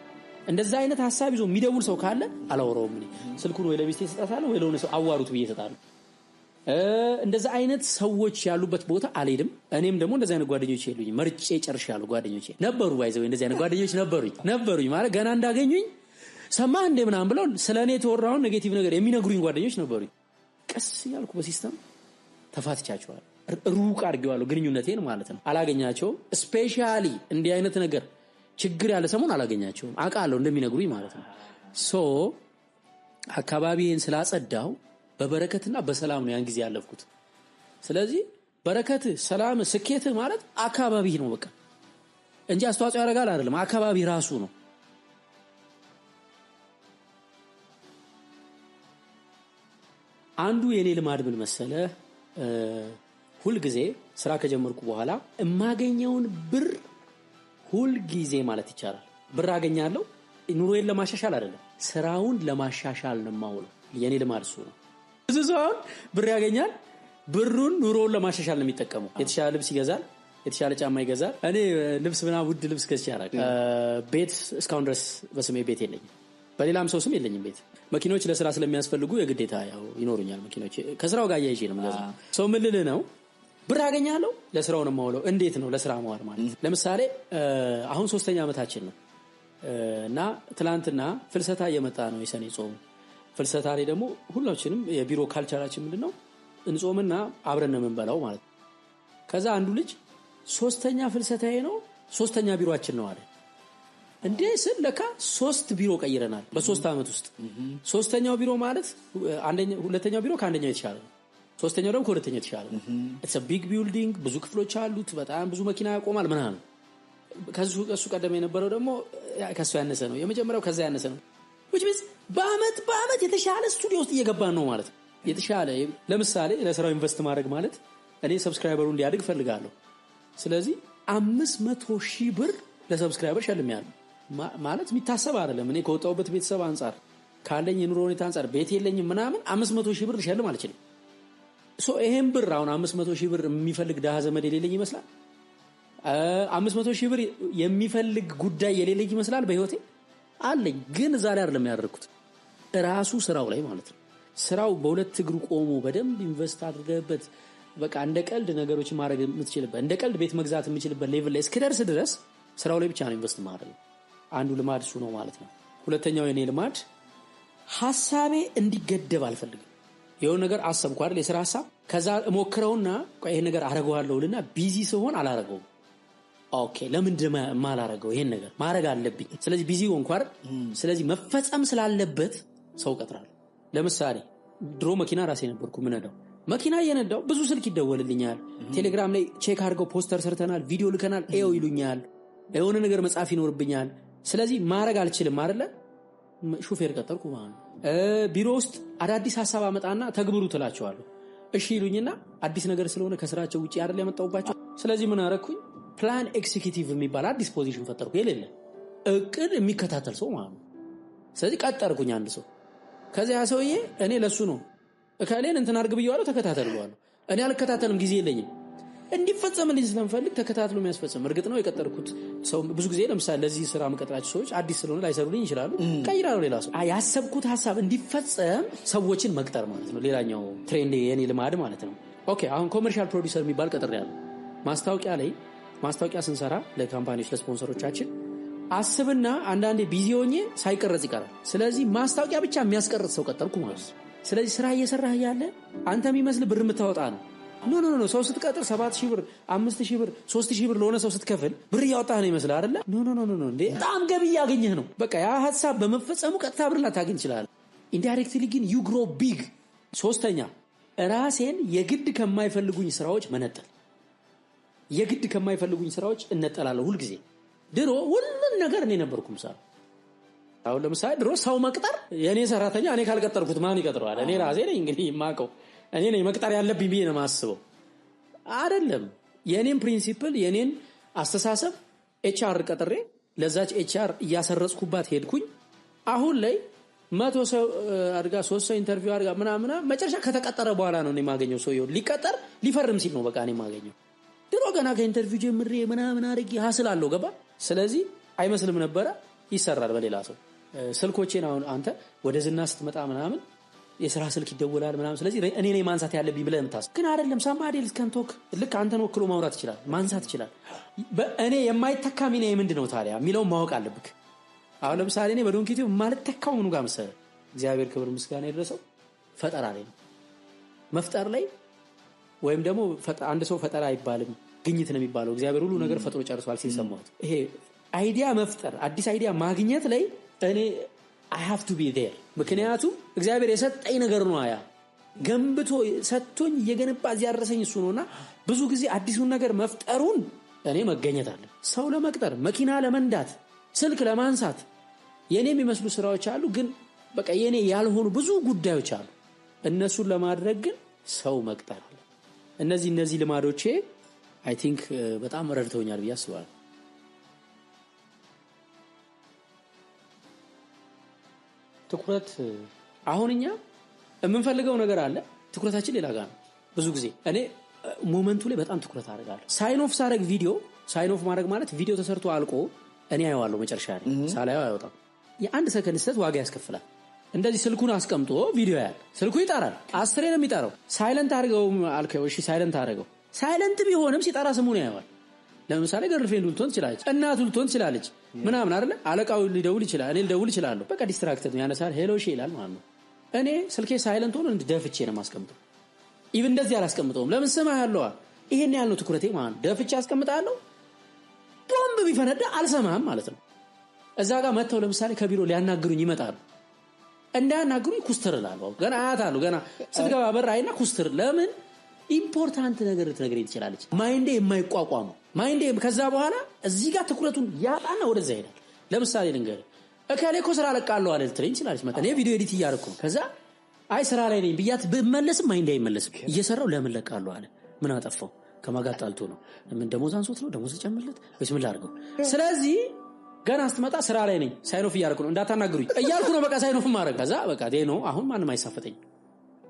እንደዛ አይነት ሐሳብ ይዞ የሚደውል ሰው ካለ አላወራውም። እኔ ስልኩን ወይ ለሚስቴ ሰጣታለሁ ወይ ለሆነ ሰው አዋሩት ብዬ ሰጣለሁ። እንደዛ አይነት ሰዎች ያሉበት ቦታ አልሄድም። እኔም ደግሞ እንደዛ አይነት ጓደኞች የሉኝም። መርጬ ጨርሻለሁ። ጓደኞቼ ነበሩ ባይዘው እንደዛ አይነት ጓደኞች ነበሩኝ ማለት ገና እንዳገኙኝ ሰማህ እንደ ምናምን ብለው ስለኔ የተወራውን ኔጌቲቭ ነገር የሚነግሩኝ ጓደኞች ነበሩኝ። ቀስ ያልኩ በሲስተም ተፋትቻቸዋለሁ። ሩቅ አድርጌዋለሁ ግንኙነቴን ማለት ነው። አላገኛቸውም። ስፔሻሊ እንዲህ አይነት ነገር ችግር ያለ ሰሞን አላገኛቸውም። አውቃለሁ እንደሚነግሩኝ ማለት ነው። አካባቢዬን ስላጸዳው በበረከትና በሰላም ነው ያን ጊዜ ያለፍኩት። ስለዚህ በረከት፣ ሰላም፣ ስኬት ማለት አካባቢህ ነው በቃ እንጂ አስተዋጽኦ ያደርጋል አይደለም። አካባቢ ራሱ ነው። አንዱ የኔ ልማድ ምን መሰለ፣ ሁል ጊዜ ስራ ከጀመርኩ በኋላ የማገኘውን ብር ሁል ጊዜ ማለት ይቻላል ብር አገኛለሁ ኑሮዬን ለማሻሻል አይደለም ስራውን ለማሻሻል ነው የማውለው። የኔ ልማድ እሱ ነው። ብዙ ሰው ብር ያገኛል፣ ብሩን ኑሮውን ለማሻሻል ነው የሚጠቀመው። የተሻለ ልብስ ይገዛል፣ የተሻለ ጫማ ይገዛል። እኔ ልብስ ምናምን ውድ ልብስ ገዝቼ አላውቅም። ቤት እስካሁን ድረስ በስሜ ቤት የለኝም፣ በሌላም ሰው ስም የለኝም ቤት። መኪኖች ለስራ ስለሚያስፈልጉ የግዴታ ያው ይኖሩኛል መኪኖች። ከስራው ጋር ያይዤ ነው የምገዛው። ሰው ምን ልልህ ነው ብር አገኛለሁ ለስራው ነው የማውለው። እንዴት ነው ለስራ ማዋል ማለት? ለምሳሌ አሁን 3ኛ ዓመታችን ነው እና ትላንትና ፍልሰታ እየመጣ ነው፣ የሰኔ ጾም ፍልሰታ ላይ ደግሞ ሁላችንም የቢሮ ካልቸራችን ምንድነው እንጾምና አብረን ነው የምንበላው ማለት። ከዛ አንዱ ልጅ 3ኛ ፍልሰታዬ ነው 3ኛ ቢሮአችን ነው አለ። እንዴ ስል ለካ 3 ቢሮ ቀይረናል በ3 ዓመት ውስጥ። 3ኛው ቢሮ ማለት ሁለተኛው ቢሮ ከአንደኛው የተሻለ ነው፣ 3ኛው ደግሞ ከሁለተኛው የተሻለ ነው። it's a big building፣ ብዙ ክፍሎች አሉት፣ በጣም ብዙ መኪና ያቆማል ምናምን። ከሱ ቀደም የነበረው ደግሞ ከሱ ያነሰ ነው። የመጀመሪያው ከዛ ያነሰ ነው። which means በአመት የተሻለ ስቱዲዮ ውስጥ እየገባን ነው ማለት ነው። የተሻለ ለምሳሌ ለስራው ኢንቨስት ማድረግ ማለት እኔ ሰብስክራይበሩ እንዲያድግ ፈልጋለሁ። ስለዚህ 500,000 ብር ለሰብስክራይበር ሸልሜያለሁ ማለት የሚታሰብ አይደለም። እኔ ከወጣሁበት ቤተሰብ አንፃር ካለኝ የኑሮ ሁኔታ አንፃር ቤት የለኝም ምናምን 500,000 ብር ልሸልም አልችልም። ይሄን ብር አሁን 500,000 ብር የሚፈልግ ደሃ ዘመድ የሌለኝ ይመስላል። 500,000 ብር የሚፈልግ ጉዳይ የሌለኝ ይመስላል። በህይወቴ አለኝ፣ ግን ዛሬ አይደለም ያደረኩት ራሱ ስራው ላይ ማለት ነው። ስራው በሁለት እግሩ ቆሞ በደንብ ኢንቨስት አድርገበት በቃ እንደ ቀልድ ነገሮችን ማድረግ የምትችልበት እንደ ቀልድ ቤት መግዛት የምትችልበት ሌቭል ላይ እስከደርስ ድረስ ስራው ላይ ብቻ ነው ኢንቨስት ማድረግ። አንዱ ልማድ እሱ ነው ማለት ነው። ሁለተኛው የኔ ልማድ ሐሳቤ እንዲገደብ አልፈልግም። የሆነ ነገር አሰብኩ አይደል የሥራ ሐሳብ ከዛ እሞክረውና ቆይ ይሄን ነገር አረጋዋለሁልና ቢዚ ስሆን አላረገውም። ኦኬ ለምንድን ማላረገው? ይሄን ነገር ማድረግ አለብኝ። ስለዚህ ቢዚ ሆንኩ አይደል? ስለዚህ መፈጸም ስላለበት ሰው ቀጥራለሁ። ለምሳሌ ድሮ መኪና ራሴ ነበርኩ ምነዳው። መኪና እየነዳው ብዙ ስልክ ይደወልልኛል። ቴሌግራም ላይ ቼክ አድርገው ፖስተር ሰርተናል፣ ቪዲዮ ልከናል፣ ኤው ይሉኛል። የሆነ ነገር መጻፍ ይኖርብኛል። ስለዚህ ማድረግ አልችልም አይደለ? ሹፌር ቀጠርኩ ማለት ነው። ቢሮ ውስጥ አዳዲስ ሐሳብ አመጣና ተግብሩ ትላቸዋለሁ። እሺ ይሉኝና አዲስ ነገር ስለሆነ ከስራቸው ውጪ አይደል ያመጣውባቸው። ስለዚህ ምን አረኩኝ? ፕላን ኤክዚኪዩቲቭ የሚባል አዲስ ፖዚሽን ፈጠርኩ። የሌለ እቅድ የሚከታተል ሰው ማለት ነው። ስለዚህ ቀጠርኩኝ አንድ ሰው። ከዚያ ሰውዬ እኔ ለሱ ነው እካሌን እንትን አድርግ ብየዋለሁ፣ ተከታተልዋለሁ። እኔ አልከታተልም፣ ጊዜ የለኝም። እንዲፈጸምልኝ ስለምፈልግ ተከታትሎ የሚያስፈጽም። እርግጥ ነው የቀጠርኩት ሰው ብዙ ጊዜ ለምሳሌ ለዚህ ስራ መቀጠራቸው ሰዎች አዲስ ስለሆነ ላይሰሩልኝ ይችላሉ። ቀይራለሁ ሌላ ሰው። ያሰብኩት ሐሳብ እንዲፈጸም ሰዎችን መቅጠር ማለት ነው። ሌላኛው ትሬንድ የኔ ልማድ ማለት ነው። ኦኬ አሁን ኮመርሻል ፕሮዲዩሰር የሚባል ቀጥሬያለሁ። ማስታወቂያ ስንሰራ ለካምፓኒዎች ለስፖንሰሮቻችን አስብና አንዳንዴ ቢዚ ሆኜ ሳይቀረጽ ይቀራል። ስለዚህ ማስታወቂያ ብቻ የሚያስቀርጽ ሰው ቀጠርኩ ማለት ነው። ስለዚህ ስራ እየሰራህ ያለ አንተ የሚመስል ብር የምታወጣ ነው። ኖ ሰው ስትቀጥር 7,000 ብር 5,000 ብር 3,000 ብር ለሆነ ሰው ስትከፍል ብር እያወጣህ ነው ይመስል አይደለ? ኖ እንዴ በጣም ገቢ እያገኘህ ነው። በቃ ያ ሐሳብ በመፈጸሙ ቀጥታ ብር ላታገኝ ይችላል። ኢንዳይሬክትሊ ግን ዩ ግሮ ቢግ። ሶስተኛ ራሴን የግድ ከማይፈልጉኝ ስራዎች መነጠል። የግድ ከማይፈልጉኝ ስራዎች እነጠላለሁ ሁልጊዜ። ድሮ ሁሉን ነገር እኔ ነበርኩም ሰራ። አሁን ለምሳሌ ድሮ ሰው መቅጠር የኔ ሰራተኛ እኔ ካልቀጠርኩት ማን ይቀጥረዋል? እኔ ራሴ ነኝ እንግዲህ የማውቀው እኔ ነኝ መቅጠር ያለብኝ ብዬ ነው የማስበው። አይደለም የኔን ፕሪንሲፕል የኔን አስተሳሰብ ኤችአር ቀጥሬ ለዛች ኤችአር እያሰረጽኩባት ሄድኩኝ። አሁን ላይ 100 ሰው አድርጋ 3 ሰው ኢንተርቪው አድርጋ ምናምን መጨረሻ ከተቀጠረ በኋላ ነው እኔ የማገኘው። ሰው ሊቀጠር ሊፈርም ሲል ነው በቃ እኔ የማገኘው። ድሮ ገና ከኢንተርቪው ጀምሬ ምናምን አድርጌ ሀስላለሁ ገባ። ስለዚህ አይመስልም ነበረ ይሰራል በሌላ ሰው። ስልኮቼን አሁን አንተ ወደ ዝና ስትመጣ ምናምን የሥራ ስልክ ይደወላል ምናምን። ስለዚህ እኔ ነኝ ማንሳት ያለብኝ ብለህ የምታስብ ግን አይደለም። ሳማዴ ልስከንቶክ ልክ አንተን ወክሎ ማውራት ይችላል፣ ማንሳት ይችላል። እኔ የማይተካ ሚና ምንድነው ታዲያ የሚለውን ማወቅ አለብክ። አሁን ለምሳሌ እኔ በዶንኪቲው የማልተካው ምኑ ጋር መሰለህ? እግዚአብሔር ክብር ምስጋና ይድረሰው ፈጠራ ላይ ነው። መፍጠር ላይ ወይም ደግሞ አንድ ሰው ፈጠራ አይባልም ግኝት ነው የሚባለው። እግዚአብሔር ሁሉ ነገር ፈጥሮ ጨርሷል ሲል ሰማሁት። ይሄ አይዲያ መፍጠር አዲስ አይዲያ ማግኘት ላይ እኔ I have to be there። ምክንያቱም እግዚአብሔር የሰጠኝ ነገር ነው። ያ ገንብቶ ሰጥቶኝ እየገነባ እዚህ ያደረሰኝ እሱ ነውና ብዙ ጊዜ አዲሱን ነገር መፍጠሩን እኔ መገኘት አለ። ሰው ለመቅጠር፣ መኪና ለመንዳት፣ ስልክ ለማንሳት የኔ የሚመስሉ ስራዎች አሉ። ግን በቃ የኔ ያልሆኑ ብዙ ጉዳዮች አሉ። እነሱን ለማድረግ ግን ሰው መቅጠር አለ። እነዚህ ልማዶቼ I think በጣም ረድተውኛል ብዬ አስባለሁ። ትኩረት አሁንኛ የምንፈልገው ነገር አለ፣ ትኩረታችን ሌላ ጋር ነው። ብዙ ጊዜ እኔ ሞመንቱ ላይ በጣም ትኩረት አደርጋለሁ። ሳይን ኦፍ ሳረግ ቪዲዮ ሳይን ኦፍ ማድረግ ማለት ቪዲዮ ተሰርቶ አልቆ እኔ አየዋለሁ መጨረሻ ላይ ሳላየው አይወጣም። የአንድ ሰከንድ ስህተት ዋጋ ያስከፍላል። እንደዚህ ስልኩን አስቀምጦ ቪዲዮ ያያል፣ ስልኩ ይጣራል። 10 ነው የሚጣራው። ሳይለንት አድርገው አልከው፣ እሺ ሳይለንት አድርገው። ሳይለንት ቢሆንም ሲጣራ ስሙን ያየዋል። ለምሳሌ ገርልፍሬንድ ልትሆን ትችላለች፣ እናቱ ልትሆን ትችላለች ምናምን አይደል? አለቃው ሊደውል ይችላል፣ እኔ ልደውል ይችላል። በቃ ዲስትራክትድ ነው ያነሳል፣ ሄሎ እሺ ይላል ማለት ነው። እኔ ስልኬ ሳይለንት ሆኖ ደፍቼ ነው ማስቀምጠው። ኢቭን እንደዚህ አላስቀምጠውም። ለምን ስማ ያለው ይሄን ያህል ነው ትኩረቴ ማለት ነው። ደፍቼ አስቀምጣለሁ። ቦምብ ቢፈነዳ አልሰማም ማለት ነው። እዛ ጋር መተው ለምሳሌ ከቢሮ ሊያናግሩኝ ይመጣሉ። እንዳያናግሩኝ ኩስትር እላለሁ። ገና አያታለሁ። ገና ስትገባ በራይና ኩስትር። ለምን ኢምፖርታንት ነገር ልትነግረኝ ትችላለች። ማይንዴ የማይቋቋመው ማይንዴ ከዛ በኋላ እዚህ ጋር ትኩረቱን ያጣና ወደዛ ይሄዳል። ለምሳሌ ልንገርህ እከሌ እኮ ስራ ለቃለሁ አለ ልትለኝ ትችላለች። እኔ ቪዲዮ ኤዲት እያደረኩ ነው። ከዛ አይ ስራ ላይ ነኝ ብያት ብመለስም አይ እንዳይመለስም እየሰራው ለምን ለቃለሁ አለ። ምን አጠፋው? ከማጋጥ ጣልቶ ነው? ምን ደሞዝ አንሶት ነው? ደሞዝ ጨምርለት ወይስ ምን ላድርገው? ስለዚህ ገና ስትመጣ ስራ ላይ ነኝ ሳይኖፍ እያደረኩ ነው እንዳታናግሩኝ እያልኩ ነው። በቃ ሳይኖፍ ማድረግ ከዛ በቃ ነው አሁን ማንም አይሳፈጠኝ።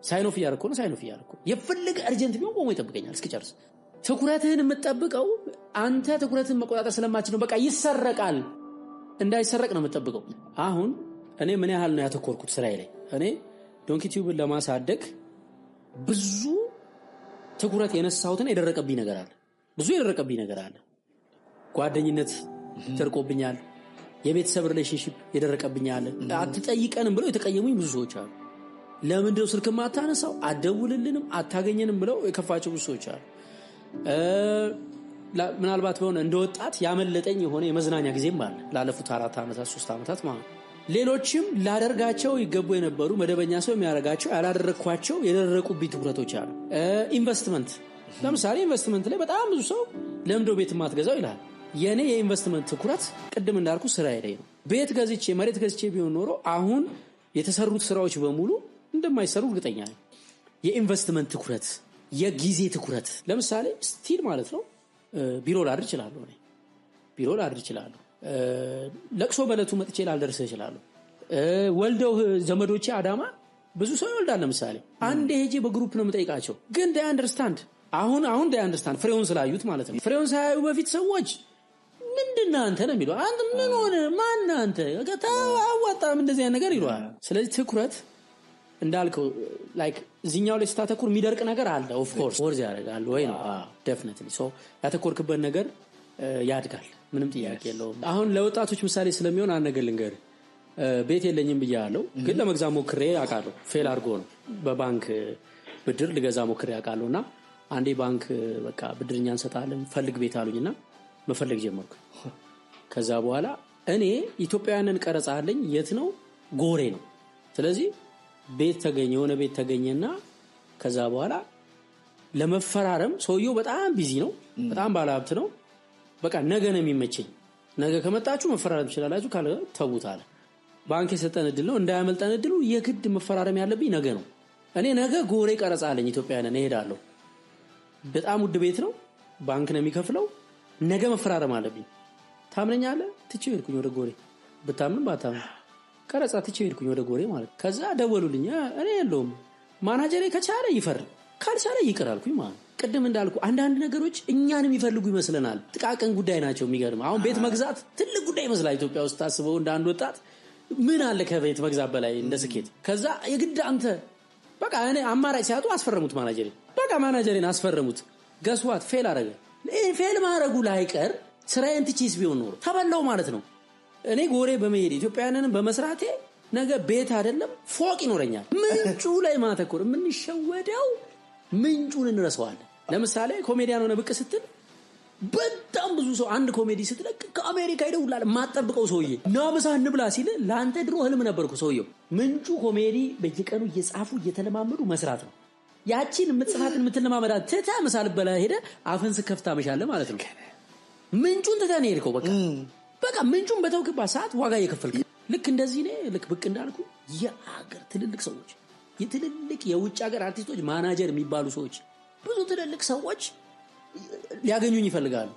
ሳይኖፍ እያደረኩ ነው። ሳይኖፍ እያደረኩ የፈለገ እርጀንት ቢሆን ቆሞ ይጠብቀኛል እስኪጨርስ። ትኩረትህን የምትጠብቀው አንተ ትኩረትህን መቆጣጠር ስለማትችል ነው። በቃ ይሰረቃል። እንዳይሰረቅ ነው የምትጠብቀው። አሁን እኔ ምን ያህል ነው ያተኮርኩት ስራዬ ላይ። እኔ ዶንኪ ቲዩብን ለማሳደግ ብዙ ትኩረት የነሳሁትና የደረቀብኝ ነገር አለ። ብዙ የደረቀብኝ ነገር አለ። ጓደኝነት ተርቆብኛል። የቤተሰብ ሪሌሽንሺፕ የደረቀብኛል። አትጠይቀንም ብለው የተቀየሙኝ ብዙ ሰዎች አሉ። ለምንድነው ስልክ ማታነሳው? አትደውልልንም፣ አታገኘንም ብለው የከፋቸው ብዙ ሰዎች አሉ። ምናልባት በሆነ እንደወጣት ያመለጠኝ የሆነ የመዝናኛ ጊዜም አለ ላለፉት 4 ዓመታት 3 ዓመታት ማለት ነው። ሌሎችም ላደርጋቸው ይገቡ የነበሩ መደበኛ ሰው የሚያደርጋቸው ያላደረግኳቸው የደረቁብኝ ትኩረቶች አሉ። ኢንቨስትመንት ለምሳሌ ኢንቨስትመንት ላይ በጣም ብዙ ሰው ለምንድነው ቤት ማትገዛው ይላል። የኔ የኢንቨስትመንት ትኩረት ቅድም እንዳልኩ ስራዬ ላይ ነው። ቤት ገዝቼ መሬት ገዝቼ ቢሆን ኖሮ አሁን የተሰሩት ስራዎች በሙሉ እንደማይሰሩ እርግጠኛ ነኝ። የኢንቨስትመንት ትኩረት፣ የጊዜ ትኩረት ለምሳሌ ስቲል ማለት ነው ቢሮ ላድር እችላለሁ። እኔ ቢሮ ላድር እችላለሁ። ለቅሶ በለቱ መጥቼ ላልደርስ እችላለሁ። ወልደው ዘመዶቼ አዳማ ብዙ ሰው ይወልዳል። ለምሳሌ አንዴ ሄጄ በግሩፕ ነው የምጠይቃቸው። ግን ዳይ አንደርስታንድ አሁን ዳይ አንደርስታንድ ፍሬውን ስላዩት ማለት ነው። ፍሬውን ሳያዩ በፊት ሰዎች ምንድነው አንተ ነው የሚለው። አንተ ምን ሆነ ማን አንተ አዋጣም እንደዚህ አይነት ነገር ይሏል። ስለዚህ ትኩረት እንዳልከው ላይክ እዚህኛው ላይ ስታተኩር የሚደርቅ ነገር አለ። ኦፍ ኮርስ ወርዝ ያደርጋል ወይ ነው ዴፊኒትሊ ሶ ያተኮርክበት ነገር ያድጋል። ምንም ጥያቄ የለውም። አሁን ለወጣቶች ምሳሌ ስለሚሆን አንድ ነገር ልንገርህ። ቤት የለኝም ብያለሁ፣ ግን ለመግዛት ሞክሬ አውቃለሁ። ፌል አድርጎ ነው በባንክ ብድር ልገዛ ሞክሬ አውቃለሁና አንዴ ባንክ በቃ ብድርኛ እንሰጣለን ፈልግ ቤት አሉኝና መፈለግ ጀመርኩ። ከዛ በኋላ እኔ ኢትዮጵያውያንን ቀረጻ አለኝ። የት ነው? ጎሬ ነው። ስለዚህ ቤት ተገኘ፣ የሆነ ቤት ተገኘና ከዛ በኋላ ለመፈራረም ሰውየው በጣም ቢዚ ነው፣ በጣም ባለሀብት ነው። በቃ ነገ ነው የሚመቸኝ፣ ነገ ከመጣችሁ መፈራረም ትችላላችሁ፣ ካለ ተውት አለ። ባንክ የሰጠን እድል ነው፣ እንዳያመልጠን እድሉ። የግድ መፈራረም ያለብኝ ነገ ነው። እኔ ነገ ጎሬ ቀረጻ አለኝ ኢትዮጵያውያንን እሄዳለሁ። በጣም ውድ ቤት ነው፣ ባንክ ነው የሚከፍለው። ነገ መፈራረም አለብኝ። ታምነኛለህ? ትቼው ሄድኩኝ ወደ ጎሬ። ብታምን ባታምን ቀረጻ ትቼው ሄድኩኝ ወደ ጎሬ ማለት። ከዛ ደወሉልኝ። እኔ የለውም ማናጀሬ ከቻለ ይፈርም ካልቻለ ይቅር አልኩኝ ማለት። ቅድም እንዳልኩ አንዳንድ ነገሮች እኛንም ይፈልጉ ይመስለናል። ጥቃቅን ጉዳይ ናቸው። የሚገርም አሁን ቤት መግዛት ትልቅ ጉዳይ ይመስላል ኢትዮጵያ ውስጥ ታስበው። እንደ አንድ ወጣት ምን አለ ከቤት መግዛት በላይ እንደ ስኬት። ከዛ የግድ አንተ በቃ እኔ አማራጭ ሲያጡ አስፈረሙት ማናጀሬ። በቃ ማናጀሬን አስፈረሙት። ገስዋት ፌል አደረገ። ፌል ማድረጉ ላይቀር ስራዬን ትቼስ ቢሆን ኖሮ ተበላው ማለት ነው። እኔ ጎሬ በመሄድ ኢትዮጵያውያንን በመስራቴ ነገ ቤት አይደለም ፎቅ ይኖረኛል። ምንጩ ላይ ማተኮር። የምንሸወደው ምንጩን እንረሳዋለን። ለምሳሌ ኮሜዲያን ሆነ ብቅ ስትል በጣም ብዙ ሰው አንድ ኮሜዲ ስትለቅ ከአሜሪካ ይደውላል። የማትጠብቀው ሰውዬ ና ምሳ እንብላ ሲል ለአንተ ድሮ ህልም ነበርኩ። ሰውየው ምንጩ ኮሜዲ በየቀኑ እየጻፉ እየተለማመዱ መስራት ነው። ያቺን የምትጽፋትን የምትለማመዳት ትተህ ምሳ ልበላ ሄደህ አፍን ስከፍታ መሻለ ማለት ነው። ምንጩን ትተህ ነው የሄድከው። በቃ ምንጩን በተውክባት ሰዓት ዋጋ እየከፈልክ ልክ እንደዚህ ነው። ልክ ብቅ እንዳልኩ የአገር ትልልቅ ሰዎች፣ የትልልቅ የውጭ ሀገር አርቲስቶች ማናጀር የሚባሉ ሰዎች፣ ብዙ ትልልቅ ሰዎች ሊያገኙኝ ይፈልጋሉ።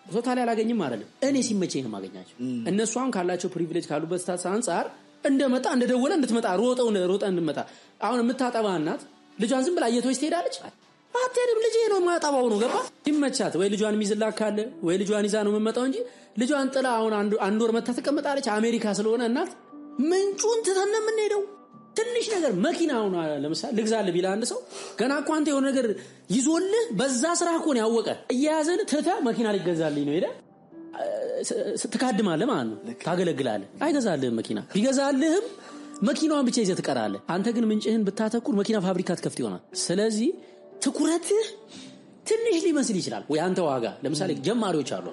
ቶታሊ አላገኝም አይደለም፣ እኔ ሲመቸኝ ነው የማገኛቸው። እነሱ አሁን ካላቸው ፕሪቪሌጅ ካሉበት ስታትስ አንፃር እንደመጣ እንደደወለ እንድትመጣ ሮጠ እንድትመጣ። አሁን የምታጠባ እናት ልጇን ዝም ብላ እየተወች ትሄዳለች? አትሄድም። ልጄ ነው ማጠባው ነው ገባ። ሲመቻት ወይ ልጇን የሚዝላክ ካለ ወይ ልጇን ይዛ ነው የምመጣው እንጂ ልጇን ጥላ አሁን አንድ ወር መታ ተቀምጣለች። አሜሪካ ስለሆነ እናት ምንጩን ትተን ነው የምንሄደው። ትንሽ ነገር መኪና አሁን ለምሳሌ ልግዛልህ ቢላ አንድ ሰው ገና እኮ አንተ የሆነ ነገር ይዞልህ በዛ ስራ እኮ ነው ያወቀ እያያዘን ትተህ መኪና ሊገዛልኝ ነው ሄደ ትካድማለህ ማለት ነው። ታገለግላለህ። አይገዛልህም መኪና። ቢገዛልህም መኪናዋን ብቻ ይዘህ ትቀራለህ። አንተ ግን ምንጭህን ብታተኩር መኪና ፋብሪካ ትከፍት ይሆናል። ስለዚህ ትኩረትህ ትንሽ ሊመስል ይችላል ወይ አንተ ዋጋ። ለምሳሌ ጀማሪዎች አሉ።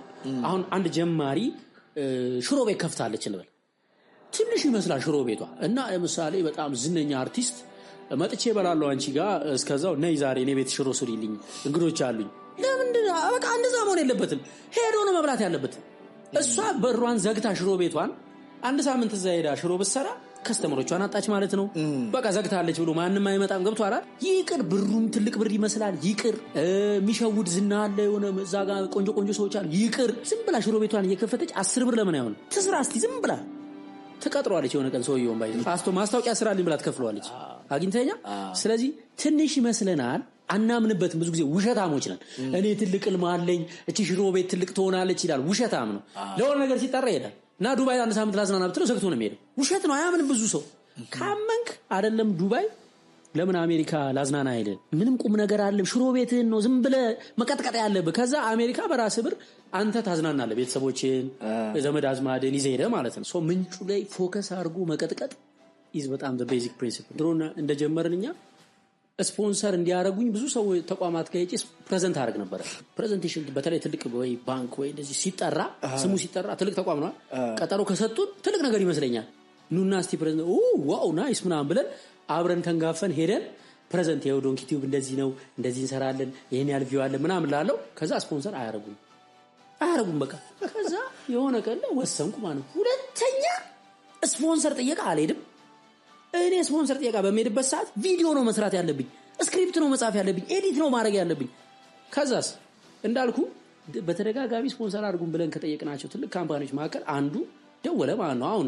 አሁን አንድ ጀማሪ ሽሮ ቤት ከፍታለች እንበል። ትንሽ ይመስላል ሽሮ ቤቷ እና ለምሳሌ በጣም ዝነኛ አርቲስት መጥቼ እበላለሁ አንቺ ጋር እስከዛው ነይ ዛሬ እኔ ቤት ሽሮ ስሪልኝ እንግዶች አሉኝ። ለምንድን በቃ እንደዛ መሆን የለበትም። ሄዶ ነው መብላት ያለበት። እሷ በሯን ዘግታ ሽሮ ቤቷን አንድ ሳምንት እዛ ሄዳ ሽሮ ብትሰራ ከስተመሮቿን አጣች ማለት ነው። በቃ ዘግታለች ብሎ ማንም አይመጣም። ገብቷል። ይቅር ብሩም ትልቅ ብር ይመስላል። ይቅር የሚሸውድ ዝና አለ የሆነ እዛ ጋር ቆንጆ ሰዎች አሉ። ይቅር ዝም ብላ ሽሮ ቤቷን እየከፈተች 10 ብር ለምን አይሆን ትስራ እስቲ ዝም ብላ ተቀጥሯለች። የሆነ ቀን ሰውየውን ባይዘ ማስታወቂያ ስራልኝ ብላ ትከፍለዋለች። አግኝተኛ ስለዚህ ትንሽ ይመስለናል፣ አናምንበትም። ብዙ ጊዜ ውሸታሞች ነን። እኔ ትልቅ ልማ አለኝ እቺ ሽሮ ቤት ትልቅ ትሆናለች ይላል። ውሸታም ነው። ለሆነ ነገር ሲጠራ ይሄዳል እና ዱባይ አንድ ሳምንት ላዝናና ብትለው ዘግቶ ነው የሚሄደው። ውሸት ነው። አያምንም ብዙ ሰው። ካመንክ አይደለም ዱባይ ለምን አሜሪካ ላዝናና ሄደ? ምንም ቁም ነገር አለ። ሽሮ ቤትህን ነው ዝም ብለህ መቀጥቀጥ ያለብህ። ከዛ አሜሪካ በራስህ ብር አንተ ታዝናናለህ። ቤተሰቦችን ዘመድ አዝማድን ይዘህ ሄደህ ማለት ነው። ምንጩ ላይ ፎከስ አድርጎ መቀጥቀጥ ኢዝ በጣም ዘ ቤዚክ ፕሪንሲፕል። ድሮና እንደጀመርን እኛ ስፖንሰር እንዲያረጉኝ ብዙ ሰው ተቋማት ጋር ሄጄ ፕሬዘንት አደረግ ነበር። ፕሬዘንቴሽን በተለይ ትልቅ ወይ ባንክ ወይ እንደዚህ ሲጠራ ስሙ ሲጠራ ትልቅ ተቋም ነው ቀጠሮ ከሰጡን ትልቅ ነገር ይመስለኛል። ኑና እስቲ ፕሬዘንት ዋው ናይስ ምናምን ብለን አብረን ተንጋፈን ሄደን ፕሬዘንት ያው ዶንኪ ቲዩብ እንደዚህ ነው እንደዚህ እንሰራለን ይሄን ያህል ቪው አለ ምናምን ላለው ከዛ ስፖንሰር አያረጉም በቃ። ከዛ የሆነ ቀን ወሰንኩ ማለት ሁለተኛ ስፖንሰር ጥየቃ አልሄድም። እኔ ስፖንሰር ጥየቃ በሚሄድበት ሰዓት ቪዲዮ ነው መስራት ያለብኝ፣ ስክሪፕት ነው መጻፍ ያለብኝ፣ ኤዲት ነው ማድረግ ያለብኝ። ከዛስ እንዳልኩ በተደጋጋሚ ስፖንሰር አድርጉን ብለን ከጠየቅናቸው ትልቅ ካምፓኒዎች መካከል አንዱ ደወለ ማለት ነው። አሁን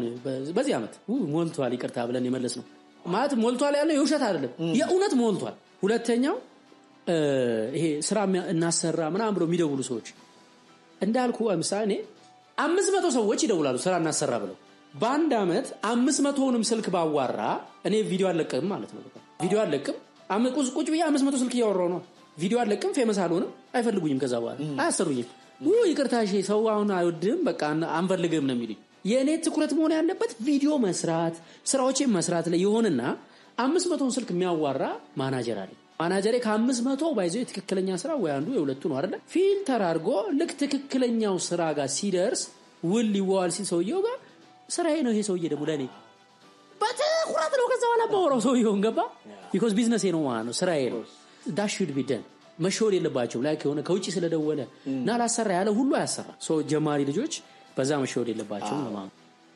በዚህ ዓመት ሞልቷል ይቅርታ ብለን የመለስ ነው ማለት ሞልቷል ያለው የውሸት አይደለም የእውነት ሞልቷል። ሁለተኛው ይሄ ስራ እናሰራ ምናምን ብለው የሚደውሉ ሰዎች እንዳልኩ ለምሳሌ 500 ሰዎች ይደውላሉ ስራ እናሰራ ብለው በአንድ ዓመት 500ንም ስልክ ባዋራ እኔ ቪዲዮ አለቅም ማለት ነው። ቪዲዮ አለቅም ቁጭ ብዬ 500 ስልክ እያወራው ነው። ቪዲዮ አለቅም ፌመስ አልሆንም አይፈልጉኝም። ከዛ በኋላ አያሰሩኝም። ይቅርታ እሺ ሰው አሁን አይወድም በቃ አንፈልግም ነው የሚሉኝ። የኔ ትኩረት መሆን ያለበት ቪዲዮ መስራት ስራዎችን መስራት ላይ ይሆንና 500ን ስልክ የሚያዋራ ማናጀር አለ። ማናጀሬ ከ500 ባይዘው ትክክለኛ ስራ ወይ አንዱ የሁለቱ ነው አይደል ፊልተር አድርጎ ልክ ትክክለኛው ስራ ጋር ሲደርስ ውል ይዋል ሲሰውየው ጋር ስራዬ ነው ይሄ ሰውዬ ደግሞ ለኔ በትኩረት ነው ከዛ በኋላ ባወራው ሰውዬውን ገባ because ቢዝነስ ነው ማለት ነው ስራዬ ነው። that should be done መሾር የለባቸው ላይክ የሆነ ከውጪ ስለደወለ እና ላሰራ ያለ ሁሉ አያሰራ። ጀማሪ ልጆች በዛ መሾር የለባቸው ነው ማለት